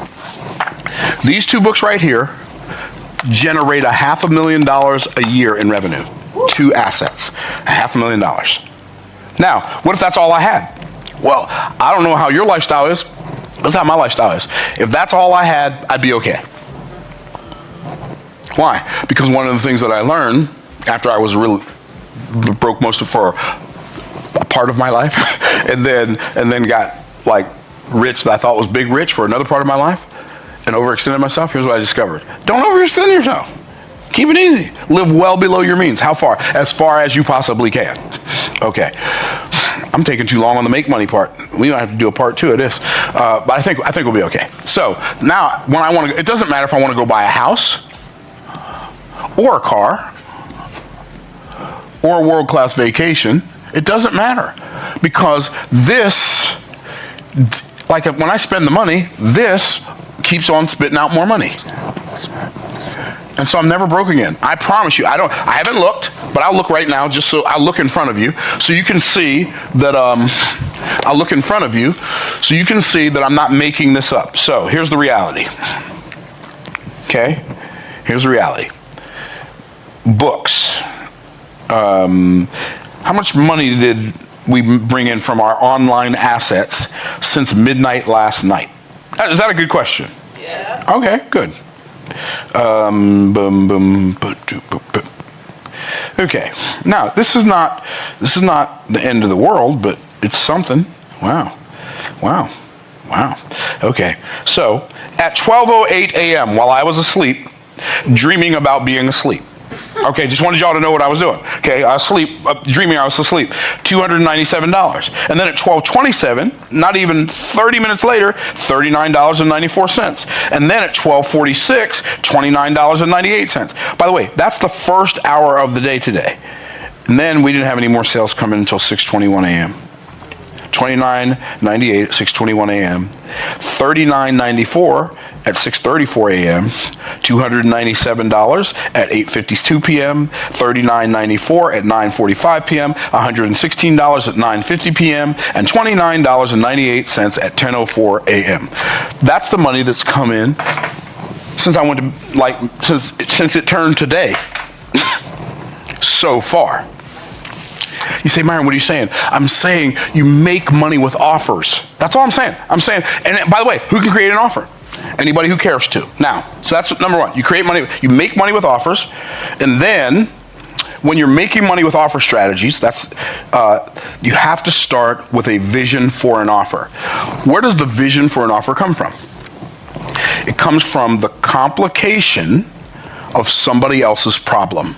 These two books right here generate $500,000 a year in revenue. Two assets, $500,000. Now, what if that's all I had? Well, I don't know how your lifestyle is. That's how my lifestyle is. If that's all I had, I'd be okay. Why? Because one of the things that I learned after I was really broke for a part of my life, and then got like rich that I thought was big rich for another part of my life, and overextended myself. Here's what I discovered: don't overextend yourself. Keep it easy. Live well below your means. How far? As far as you possibly can. Okay. I'm taking too long on the make money part. We don't have to do a part 2 of this, but I think we'll be okay. So now, when I want to, it doesn't matter if I want to go buy a house, or a car, or a world-class vacation. It doesn't matter, because this, like when I spend the money, this keeps on spitting out more money. And so I'm never broke again. I promise you. I haven't looked, but I'll look right now, just so I'll look in front of you so you can see that I'll look in front of you so you can see that I'm not making this up. So here's the reality. Okay? Here's the reality. Books. How much money did we bring in from our online assets since midnight last night? Is that a good question? Yes. Okay, good. Okay. Now, this is not the end of the world, but it's something. Wow. Okay. So, at 12:08 a.m., while I was asleep, dreaming about being asleep. Okay, just wanted y'all to know what I was doing. Okay, I was asleep, dreaming I was asleep. $297. And then at 12:27, not even 30 minutes later, $39.94. And then at 12:46, $29.98. By the way, that's the first hour of the day today. And then we didn't have any more sales coming until 6:21 a.m. $29.98 at 6:21 a.m. $39.94 at 6:34 a.m. $297 at 8:52 p.m. $39.94 at 9:45 p.m. $116 at 9:50 p.m. and $29.98 at 10:04 a.m. That's the money that's come in since I went to since it turned today. So far. You say, Myron, what are you saying? I'm saying you make money with offers. That's all I'm saying. I'm saying, and by the way, who can create an offer? Anybody who cares to. Now, so that's number one. You create money, you make money with offers, and then when you're making money with offer strategies, you have to start with a vision for an offer. Where does the vision for an offer come from? It comes from the complication of somebody else's problem.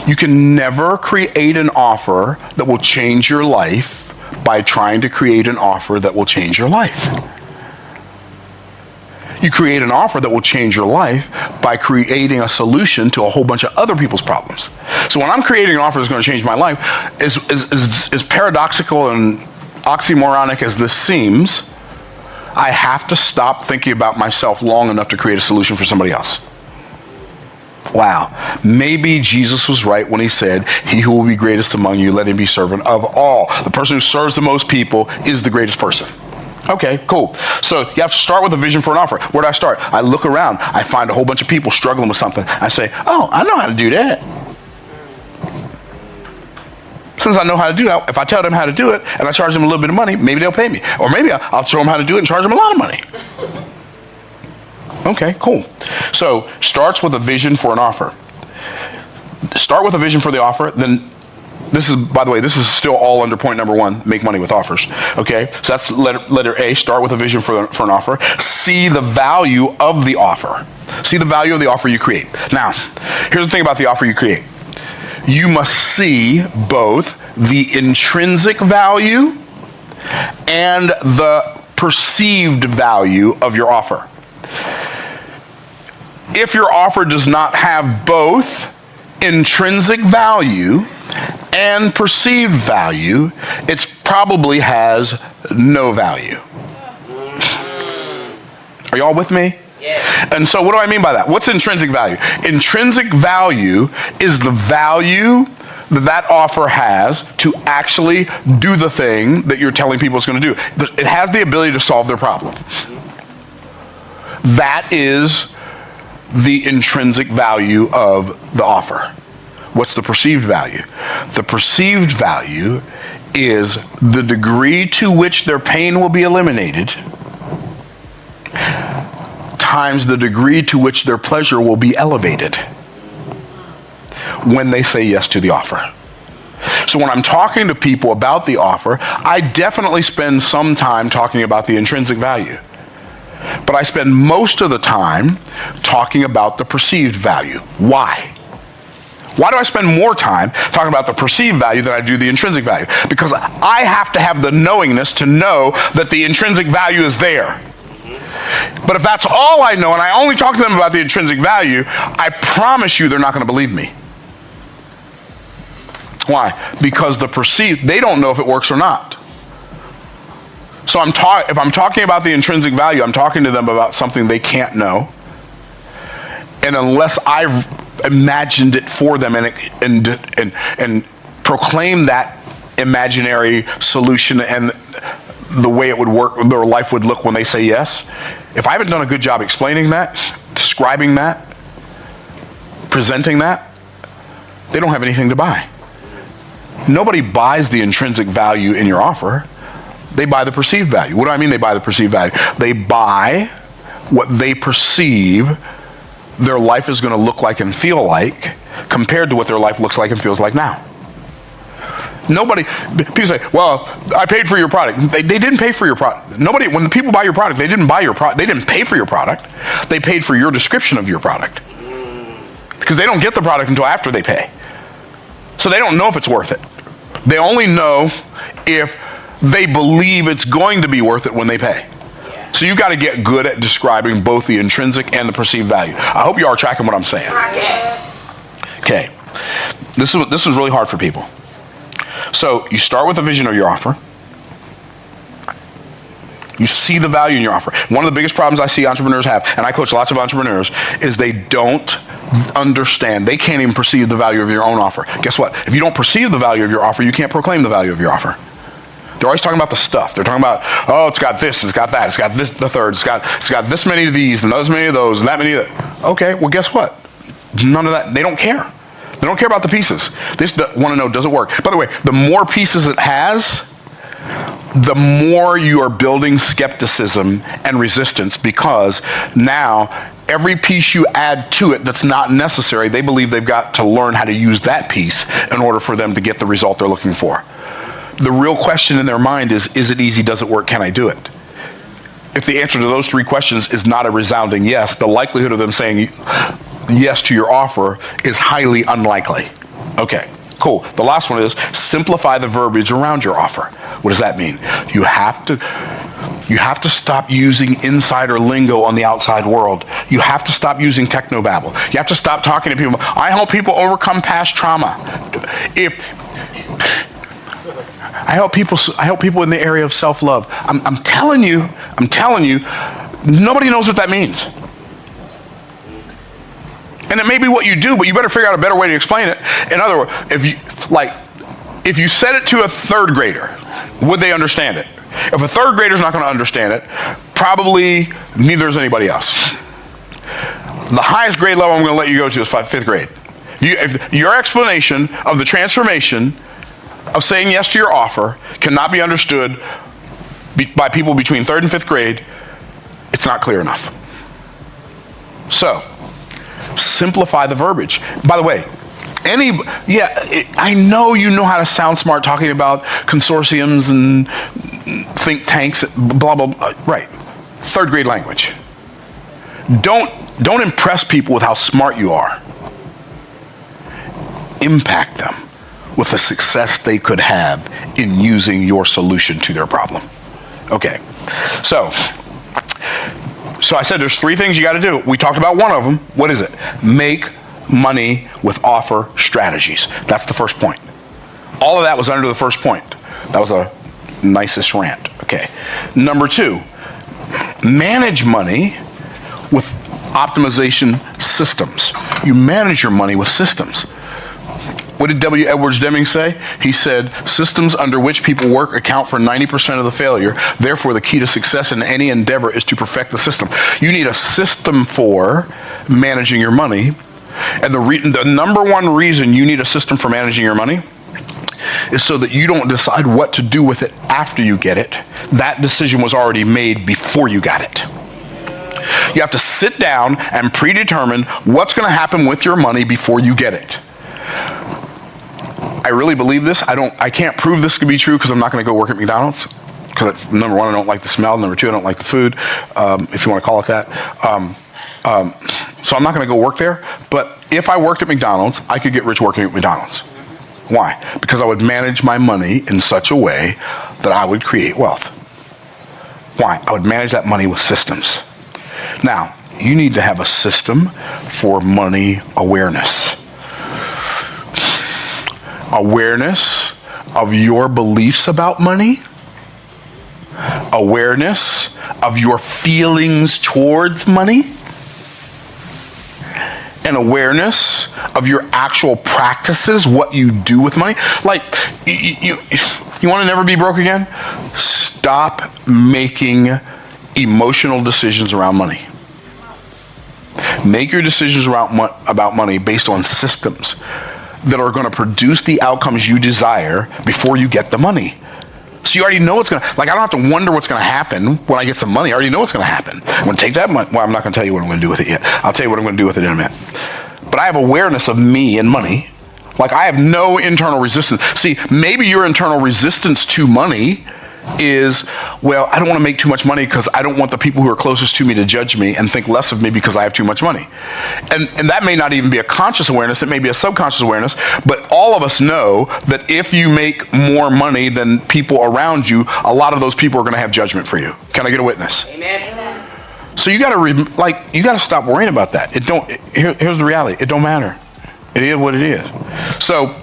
You can never create an offer that will change your life by trying to create an offer that will change your life. You create an offer that will change your life by creating a solution to a whole bunch of other people's problems. So when I'm creating an offer that's going to change my life, as paradoxical and oxymoronic as this seems, I have to stop thinking about myself long enough to create a solution for somebody else. Wow. Maybe Jesus was right when he said, he who will be greatest among you, let him be servant of all. The person who serves the most people is the greatest person. Okay, cool. So you have to start with a vision for an offer. Where do I start? I look around. I find a whole bunch of people struggling with something. I say, oh, I know how to do that. Since I know how to do that, if I tell them how to do it and I charge them a little bit of money, maybe they'll pay me. Or maybe I'll show them how to do it and charge them a lot of money. Okay, cool. So starts with a vision for an offer. Start with a vision for the offer. Then this is, by the way, this is still all under point number 1, make money with offers. Okay, so that's letter A, start with a vision for an offer. See the value of the offer. See the value of the offer you create. Now, here's the thing about the offer you create. You must see both the intrinsic value and the perceived value of your offer. If your offer does not have both intrinsic value and perceived value, it probably has no value. Are y'all with me? Yeah. And so what do I mean by that? What's intrinsic value? Intrinsic value is the value that offer has to actually do the thing that you're telling people it's going to do. It has the ability to solve their problem. That is the intrinsic value of the offer. What's the perceived value? The perceived value is the degree to which their pain will be eliminated times the degree to which their pleasure will be elevated when they say yes to the offer. So when I'm talking to people about the offer, I definitely spend some time talking about the intrinsic value. But I spend most of the time talking about the perceived value. Why? Why do I spend more time talking about the perceived value than I do the intrinsic value? Because I have to have the knowingness to know that the intrinsic value is there. But if that's all I know and I only talk to them about the intrinsic value, I promise you they're not going to believe me. Why? Because the perceived, they don't know if it works or not. So if I'm talking about the intrinsic value, I'm talking to them about something they can't know. And unless I've imagined it for them and proclaim that imaginary solution and the way it would work, their life would look when they say yes, if I haven't done a good job explaining that, describing that, presenting that, they don't have anything to buy. Nobody buys the intrinsic value in your offer. They buy the perceived value. What do I mean they buy the perceived value? They buy what they perceive their life is going to look like and feel like compared to what their life looks like and feels like now. People say, well, I paid for your product. They didn't pay for your product. When the people buy your product, they didn't buy your product. They didn't pay for your product. They paid for your description of your product. Because they don't get the product until after they pay. So they don't know if it's worth it. They only know if they believe it's going to be worth it when they pay. So you got to get good at describing both the intrinsic and the perceived value. I hope you are tracking what I'm saying. Yes. Okay. This is really hard for people. So you start with a vision of your offer. You see the value in your offer. One of the biggest problems I see entrepreneurs have, and I coach lots of entrepreneurs, is they don't understand. They can't even perceive the value of your own offer. Guess what? If you don't perceive the value of your offer, you can't proclaim the value of your offer. They're always talking about the stuff. They're talking about, oh, it's got this, it's got that, it's got this, the third, it's got this many of these, and those many of those, and that many of that. Okay, well, guess what? None of that. They don't care. They don't care about the pieces. They just want to know, does it work? By the way, the more pieces it has, the more you are building skepticism and resistance, because now every piece you add to it that's not necessary, they believe they've got to learn how to use that piece in order for them to get the result they're looking for. The real question in their mind is it easy, does it work, can I do it? If the answer to those three questions is not a resounding yes, the likelihood of them saying yes to your offer is highly unlikely. Okay, cool. The last one is simplify the verbiage around your offer. What does that mean? You have to stop using insider lingo on the outside world. You have to stop using technobabble. You have to stop talking to people. I help people overcome past trauma. I help people in the area of self-love. I'm telling you, nobody knows what that means. And it may be what you do, but you better figure out a better way to explain it. In other words, if you said it to a third grader, would they understand it? If a third grader's not going to understand it, probably neither is anybody else. The highest grade level I'm going to let you go to is fifth grade. If your explanation of the transformation of saying yes to your offer cannot be understood by people between third and fifth grade, it's not clear enough. So, simplify the verbiage. By the way, I know you know how to sound smart talking about consortiums and think tanks, blah, blah, blah. Right. Third grade language. Don't impress people with how smart you are. Impact them with the success they could have in using your solution to their problem. Okay. So I said there's 3 things you got to do. We talked about one of them. What is it? Make money with offer strategies. That's the first point. All of that was under the first point. That was a nicest rant. Okay. Number 2, manage money with optimization systems. You manage your money with systems. What did W. Edwards Deming say? He said, systems under which people work account for 90% of the failure. Therefore, the key to success in any endeavor is to perfect the system. You need a system for managing your money. And the number one reason you need a system for managing your money is so that you don't decide what to do with it after you get it. That decision was already made before you got it. You have to sit down and predetermine what's going to happen with your money before you get it. I really believe this. I can't prove this to be true because I'm not going to go work at McDonald's. Because number 1, I don't like the smell. Number 2, I don't like the food, if you want to call it that. So I'm not going to go work there. But if I worked at McDonald's, I could get rich working at McDonald's. Why? Because I would manage my money in such a way that I would create wealth. Why? I would manage that money with systems. Now, you need to have a system for money awareness. Awareness of your beliefs about money. Awareness of your feelings towards money. And awareness of your actual practices, what you do with money. Like, you want to never be broke again? Stop making emotional decisions around money. Make your decisions about money based on systems that are going to produce the outcomes you desire before you get the money. So you already know what's going to, I don't have to wonder what's going to happen when I get some money. I already know what's going to happen. I'm going to take that money. Well, I'm not going to tell you what I'm going to do with it yet. I'll tell you what I'm going to do with it in a minute. But I have awareness of me and money. I have no internal resistance. See, maybe your internal resistance to money is, well, I don't want to make too much money because I don't want the people who are closest to me to judge me and think less of me because I have too much money. And that may not even be a conscious awareness, it may be a subconscious awareness, but all of us know that if you make more money than people around you, a lot of those people are going to have judgment for you. Can I get a witness? Amen. So you got to stop worrying about that. Here's the reality. It don't matter. It is what it is. So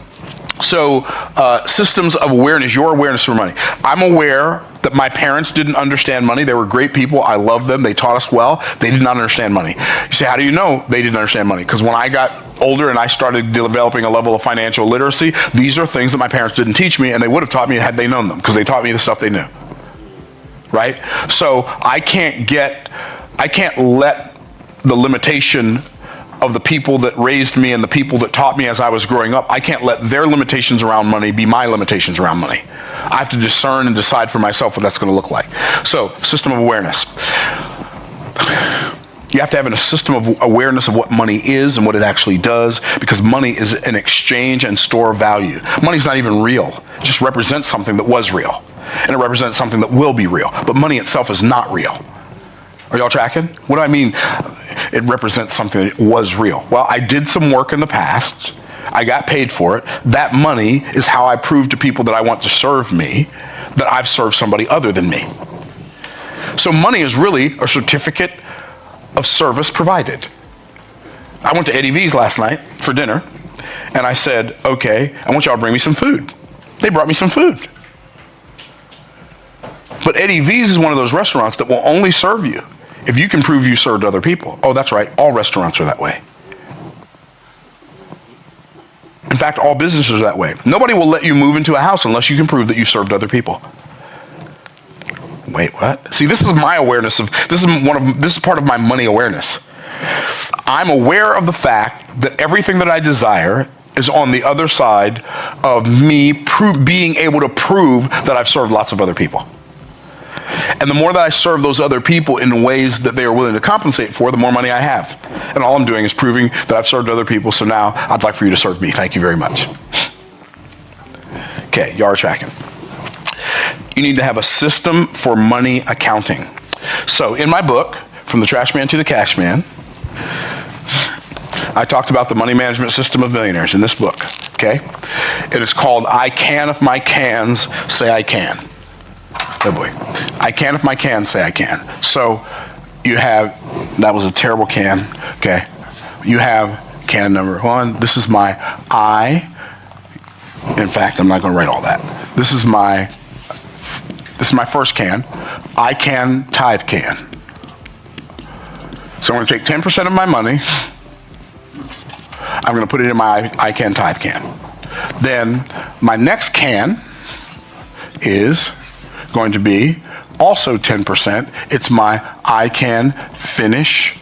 systems of awareness, your awareness for money. I'm aware that my parents didn't understand money. They were great people. I love them. They taught us well. They did not understand money. You say, how do you know they didn't understand money? Because when I got older and I started developing a level of financial literacy, these are things that my parents didn't teach me, and they would have taught me had they known them, because they taught me the stuff they knew. Right? So I can't let the limitation of the people that raised me and the people that taught me as I was growing up, I can't let their limitations around money be my limitations around money. I have to discern and decide for myself what that's going to look like. So, system of awareness. You have to have a system of awareness of what money is and what it actually does, because money is an exchange and store of value. Money's not even real. It just represents something that was real. And it represents something that will be real. But money itself is not real. Are y'all tracking? What do I mean? It represents something that was real. Well, I did some work in the past. I got paid for it. That money is how I prove to people that I want to serve me that I've served somebody other than me. So money is really a certificate of service provided. I went to Eddie V's last night for dinner, and I said, okay, I want y'all to bring me some food. They brought me some food. But Eddie V's is one of those restaurants that will only serve you if you can prove you served other people. Oh, that's right. All restaurants are that way. In fact, all businesses are that way. Nobody will let you move into a house unless you can prove that you served other people. Wait, what? See, this is my awareness of this is part of my money awareness. I'm aware of the fact that everything that I desire is on the other side of me being able to prove that I've served lots of other people. And the more that I serve those other people in ways that they are willing to compensate for, the more money I have. And all I'm doing is proving that I've served other people, so now I'd like for you to serve me. Thank you very much. Okay, y'all are tracking. You need to have a system for money accounting. So in my book, From the Trash Man to the Cash Man, I talked about the money management system of millionaires in this book, okay? It is called I Can If My Cans Say I Can. Oh boy. I can if my cans say I can. So you have, that was a terrible can, okay? You have can number one. This is my I. In fact, I'm not going to write all that. This is my first can. I can tithe can. So I'm going to take 10% of my money. I'm going to put it in my I can tithe can. Then my next can is going to be also 10%. It's my I can finish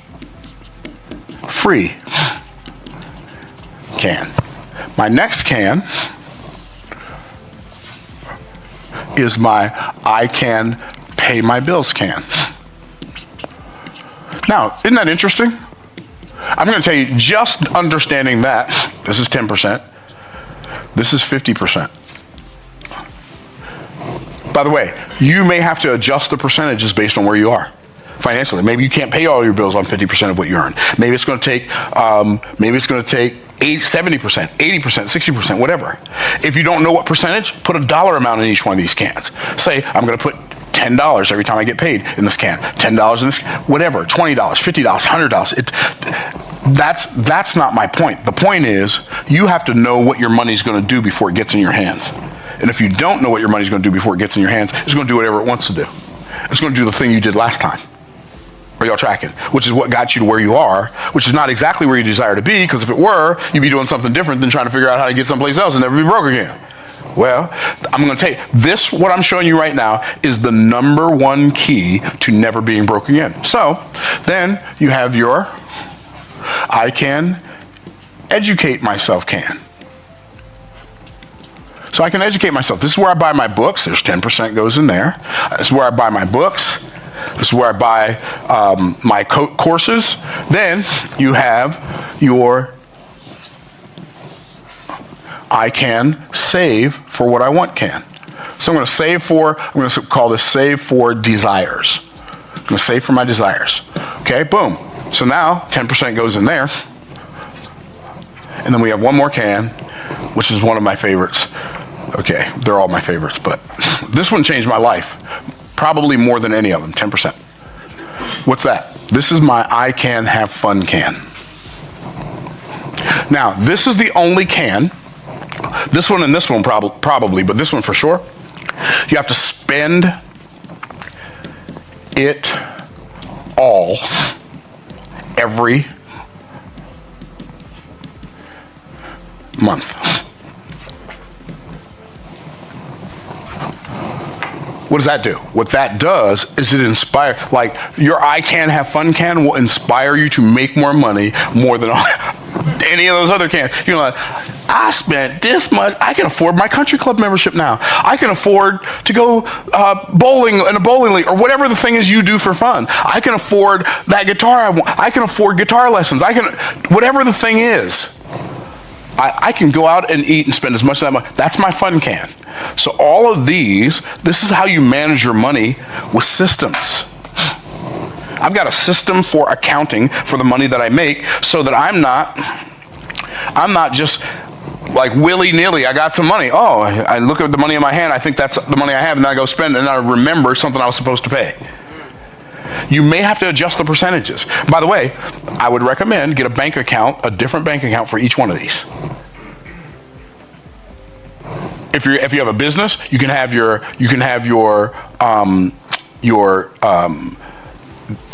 free can. My next can is my I can pay my bills can. Now, isn't that interesting? I'm going to tell you, just understanding that, this is 10%, this is 50%. By the way, you may have to adjust the percentages based on where you are financially. Maybe you can't pay all your bills on 50% of what you earn. Maybe it's going to take 70%, 80%, 60%, whatever. If you don't know what percentage, put a dollar amount in each one of these cans. Say, I'm going to put $10 every time I get paid in this can, $10 in this, whatever, $20, $50, $100. That's not my point. The point is, you have to know what your money's going to do before it gets in your hands. And if you don't know what your money's going to do before it gets in your hands, it's going to do whatever it wants to do. It's going to do the thing you did last time. Are y'all tracking? Which is what got you to where you are, which is not exactly where you desire to be, because if it were, you'd be doing something different than trying to figure out how to get someplace else and never be broke again. Well, I'm going to tell you, this, what I'm showing you right now, is the number one key to never being broke again. So, then you have your I can educate myself can. So I can educate myself. This is where I buy my books. There's 10% goes in there. This is where I buy my books. This is where I buy my courses. Then you have your I can save for what I want can. So I'm going to call this save for desires. I'm going to save for my desires. Okay, boom. So now 10% goes in there. And then we have one more can, which is one of my favorites. Okay, they're all my favorites, but this one changed my life. Probably more than any of them, 10%. What's that? This is my I can have fun can. Now, this is the only can. This one and this one probably, but this one for sure. You have to spend it all every month. What does that do? What that does is it inspires, like your I Can Have Fun can will inspire you to make more money more than any of those other cans. You're like, I spent this much, I can afford my country club membership now. I can afford to go bowling in a bowling league or whatever the thing is you do for fun. I can afford that guitar I want. I can afford guitar lessons. I can, whatever the thing is. I can go out and eat and spend as much of that money. That's my fun can. So all of these, this is how you manage your money with systems. I've got a system for accounting for the money that I make so that I'm not just like willy-nilly, I got some money. Oh, I look at the money in my hand, I think that's the money I have, and then I go spend it, and I remember something I was supposed to pay. You may have to adjust the percentages. By the way, I would recommend get a bank account, a different bank account for each one of these. If you have a business, you can have your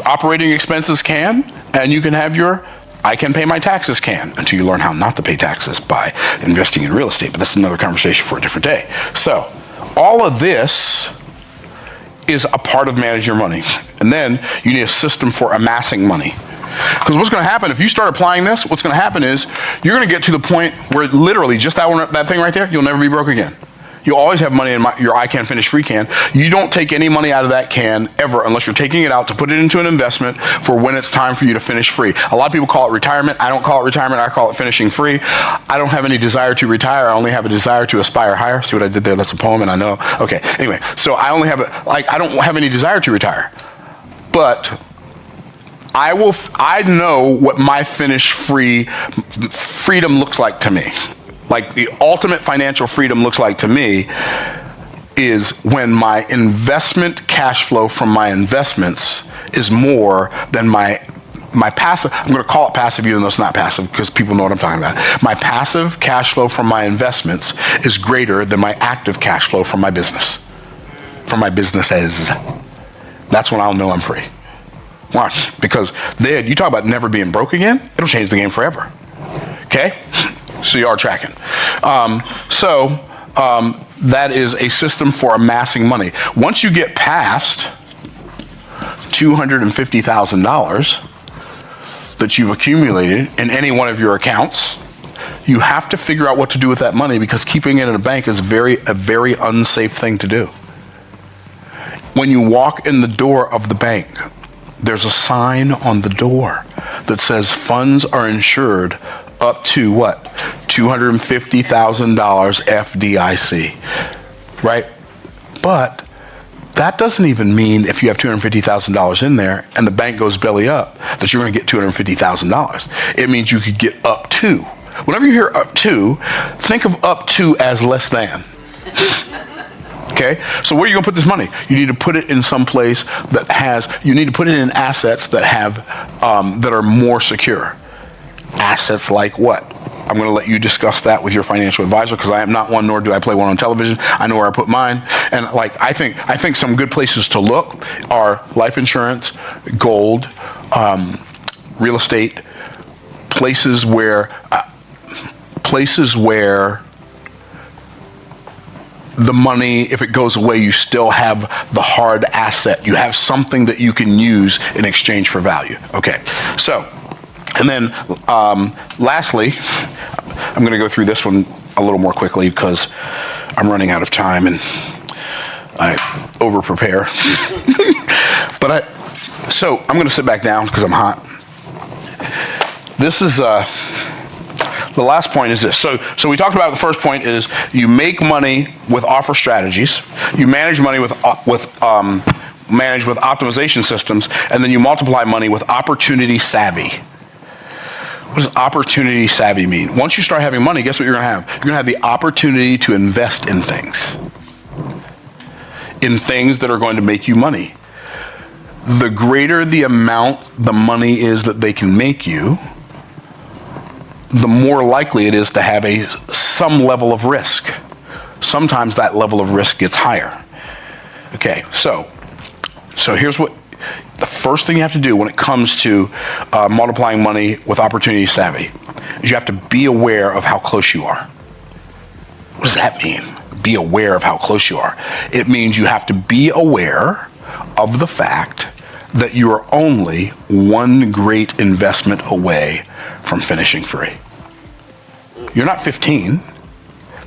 operating expenses can, and you can have your I can pay my taxes can, until you learn how not to pay taxes by investing in real estate. But that's another conversation for a different day. So all of this is a part of managing your money. And then you need a system for amassing money. Because what's going to happen, if you start applying this, what's going to happen is you're going to get to the point where literally just that thing right there, you'll never be broke again. You'll always have money in your I can finish free can. You don't take any money out of that can ever unless you're taking it out to put it into an investment for when it's time for you to finish free. A lot of people call it retirement. I don't call it retirement. I call it finishing free. I don't have any desire to retire. I only have a desire to aspire higher. See what I did there? That's a poem, and I know. Okay, anyway, so I only have I don't have any desire to retire. But I know what my finish free freedom looks like to me. Like the ultimate financial freedom looks like to me is when my investment cash flow from my investments is more than my passive. I'm going to call it passive even though it's not passive because people know what I'm talking about. My passive cash flow from my investments is greater than my active cash flow from my business, from my businesses. That's when I'll know I'm free. Watch, because then you talk about never being broke again, it'll change the game forever. Okay? So you are tracking. That is a system for amassing money. Once you get past $250,000 that you've accumulated in any one of your accounts, you have to figure out what to do with that money because keeping it in a bank is a very unsafe thing to do. When you walk in the door of the bank, there's a sign on the door that says funds are insured up to what? $250,000 FDIC, right? But that doesn't even mean if you have $250,000 in there and the bank goes belly up that you're going to get $250,000. It means you could get up to. Whenever you hear up to, think of up to as less than. Okay, so where are you going to put this money? You need to put it in some place you need to put it in assets that that are more secure. Assets like what? I'm going to let you discuss that with your financial advisor because I am not one, nor do I play one on television. I know where I put mine. And I think some good places to look are life insurance, gold, real estate, places where the money, if it goes away, you still have the hard asset. You have something that you can use in exchange for value. Okay, so, and then lastly, I'm going to go through this one a little more quickly because I'm running out of time and I over-prepare. So I'm going to sit back down because I'm hot. This is... the last point is this. So we talked about the first point is you make money with offer strategies, you manage money with optimization systems, and then you multiply money with opportunity savvy. What does opportunity savvy mean? Once you start having money, guess what you're going to have? You're going to have the opportunity to invest in things that are going to make you money. The greater the amount the money is that they can make you, the more likely it is to have some level of risk. Sometimes that level of risk gets higher. Okay, so here's what the first thing you have to do when it comes to multiplying money with opportunity savvy is you have to be aware of how close you are. What does that mean? Be aware of how close you are. It means you have to be aware of the fact that you are only one great investment away from finishing free. You're not 15.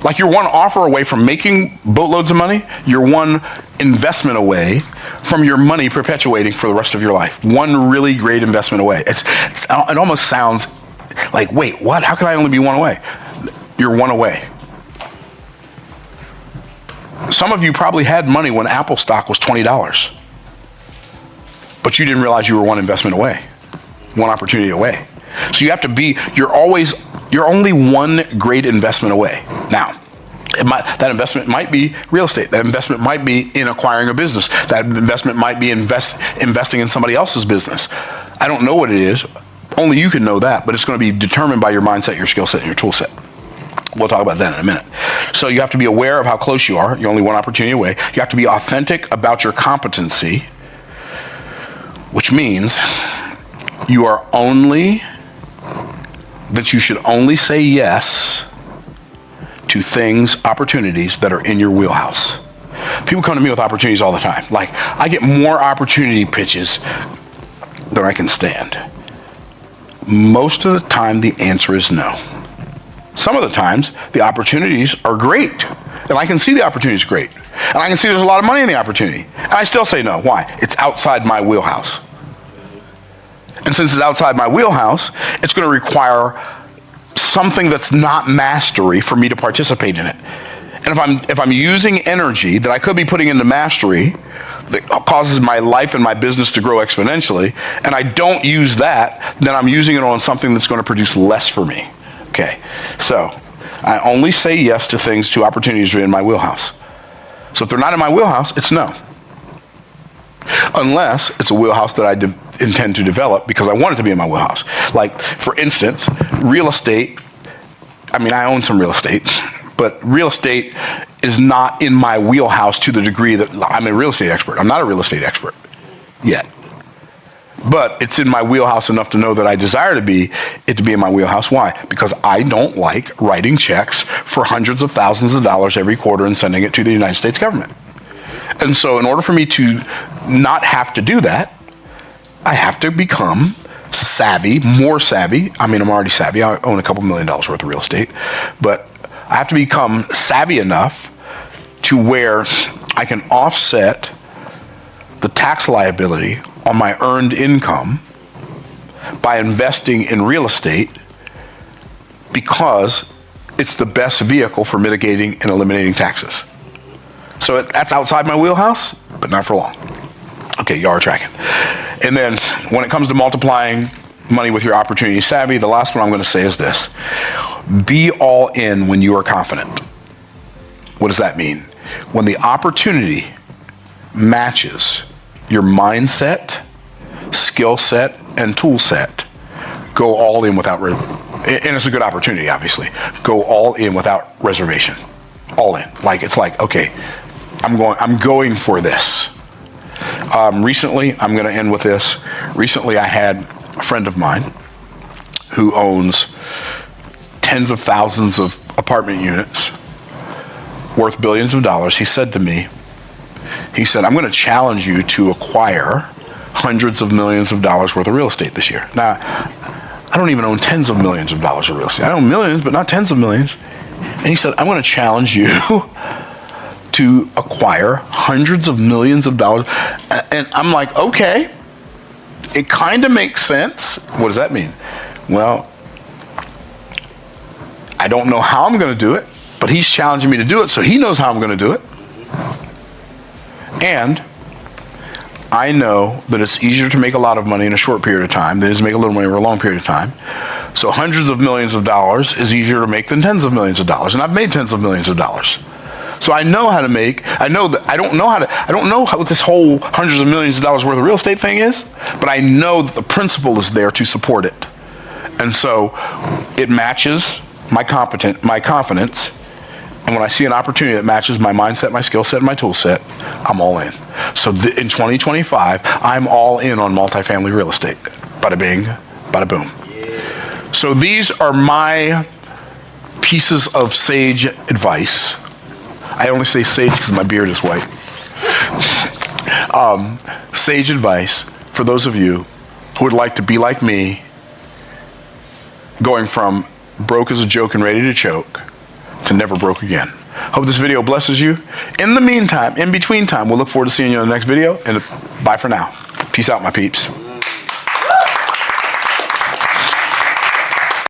Like you're one offer away from making boatloads of money. You're one investment away from your money perpetuating for the rest of your life. One really great investment away. It almost sounds like, wait, what? How can I only be one away? You're one away. Some of you probably had money when Apple stock was $20. But you didn't realize you were one investment away. One opportunity away. So you have to be, you're only one great investment away. Now, that investment might be real estate. That investment might be in acquiring a business. That investment might be investing in somebody else's business. I don't know what it is. Only you can know that, but it's going to be determined by your mindset, your skill set, and your tool set. We'll talk about that in a minute. So you have to be aware of how close you are. You're only one opportunity away. You have to be authentic about your competency, which means you are only that you should only say yes to things, opportunities that are in your wheelhouse. People come to me with opportunities all the time. Like, I get more opportunity pitches than I can stand. Most of the time, the answer is no. Some of the times, the opportunities are great. And I can see the opportunity is great. And I can see there's a lot of money in the opportunity. And I still say no. Why? It's outside my wheelhouse. And since it's outside my wheelhouse, it's going to require something that's not mastery for me to participate in it. And if I'm using energy that I could be putting into mastery that causes my life and my business to grow exponentially, and I don't use that, then I'm using it on something that's going to produce less for me. Okay, so I only say yes to things, to opportunities that are in my wheelhouse. So if they're not in my wheelhouse, it's no. Unless it's a wheelhouse that I intend to develop because I want it to be in my wheelhouse. Like, for instance, real estate. I mean, I own some real estate, but real estate is not in my wheelhouse to the degree that I'm a real estate expert. I'm not a real estate expert yet. But it's in my wheelhouse enough to know that I desire it to be in my wheelhouse. Why? Because I don't like writing checks for hundreds of thousands of dollars every quarter and sending it to the United States government. And so in order for me to not have to do that, I have to become savvy, more savvy. I mean, I'm already savvy. I own a couple $1 million worth of real estate. But I have to become savvy enough to where I can offset the tax liability on my earned income by investing in real estate because it's the best vehicle for mitigating and eliminating taxes. So that's outside my wheelhouse, but not for long. Okay, y'all are tracking. And then when it comes to multiplying money with your opportunity savvy, the last one I'm going to say is this. Be all in when you are confident. What does that mean? When the opportunity matches your mindset, skill set, and tool set, go all in without, and it's a good opportunity, obviously, go all in without reservation. All in. Like, it's like, okay, I'm going for this. Recently, I'm going to end with this. Recently, I had a friend of mine who owns tens of thousands of apartment units worth billions of dollars. He said to me, I'm going to challenge you to acquire hundreds of millions of dollars worth of real estate this year. Now, I don't even own tens of millions of dollars of real estate. I own millions, but not tens of millions. And he said, I'm going to challenge you to acquire hundreds of millions of dollars. And I'm like, okay, it kind of makes sense. What does that mean? Well, I don't know how I'm going to do it, but he's challenging me to do it, so he knows how I'm going to do it. And I know that it's easier to make a lot of money in a short period of time than it is to make a little money over a long period of time. So hundreds of millions of dollars is easier to make than tens of millions of dollars. And I've made tens of millions of dollars. So I know how to make, I know what this whole hundreds of millions of dollars worth of real estate thing is, but I know that the principle is there to support it. And so it matches my confidence. And when I see an opportunity that matches my mindset, my skill set, and my tool set, I'm all in. So in 2025, I'm all in on multifamily real estate. Bada bing, bada boom. Yeah. So these are my pieces of sage advice. I only say sage because my beard is white. Sage advice for those of you who would like to be like me, going from broke as a joke and ready to choke to never broke again. Hope this video blesses you. In the meantime, in between time, we'll look forward to seeing you in the next video, and bye for now. Peace out, my peeps.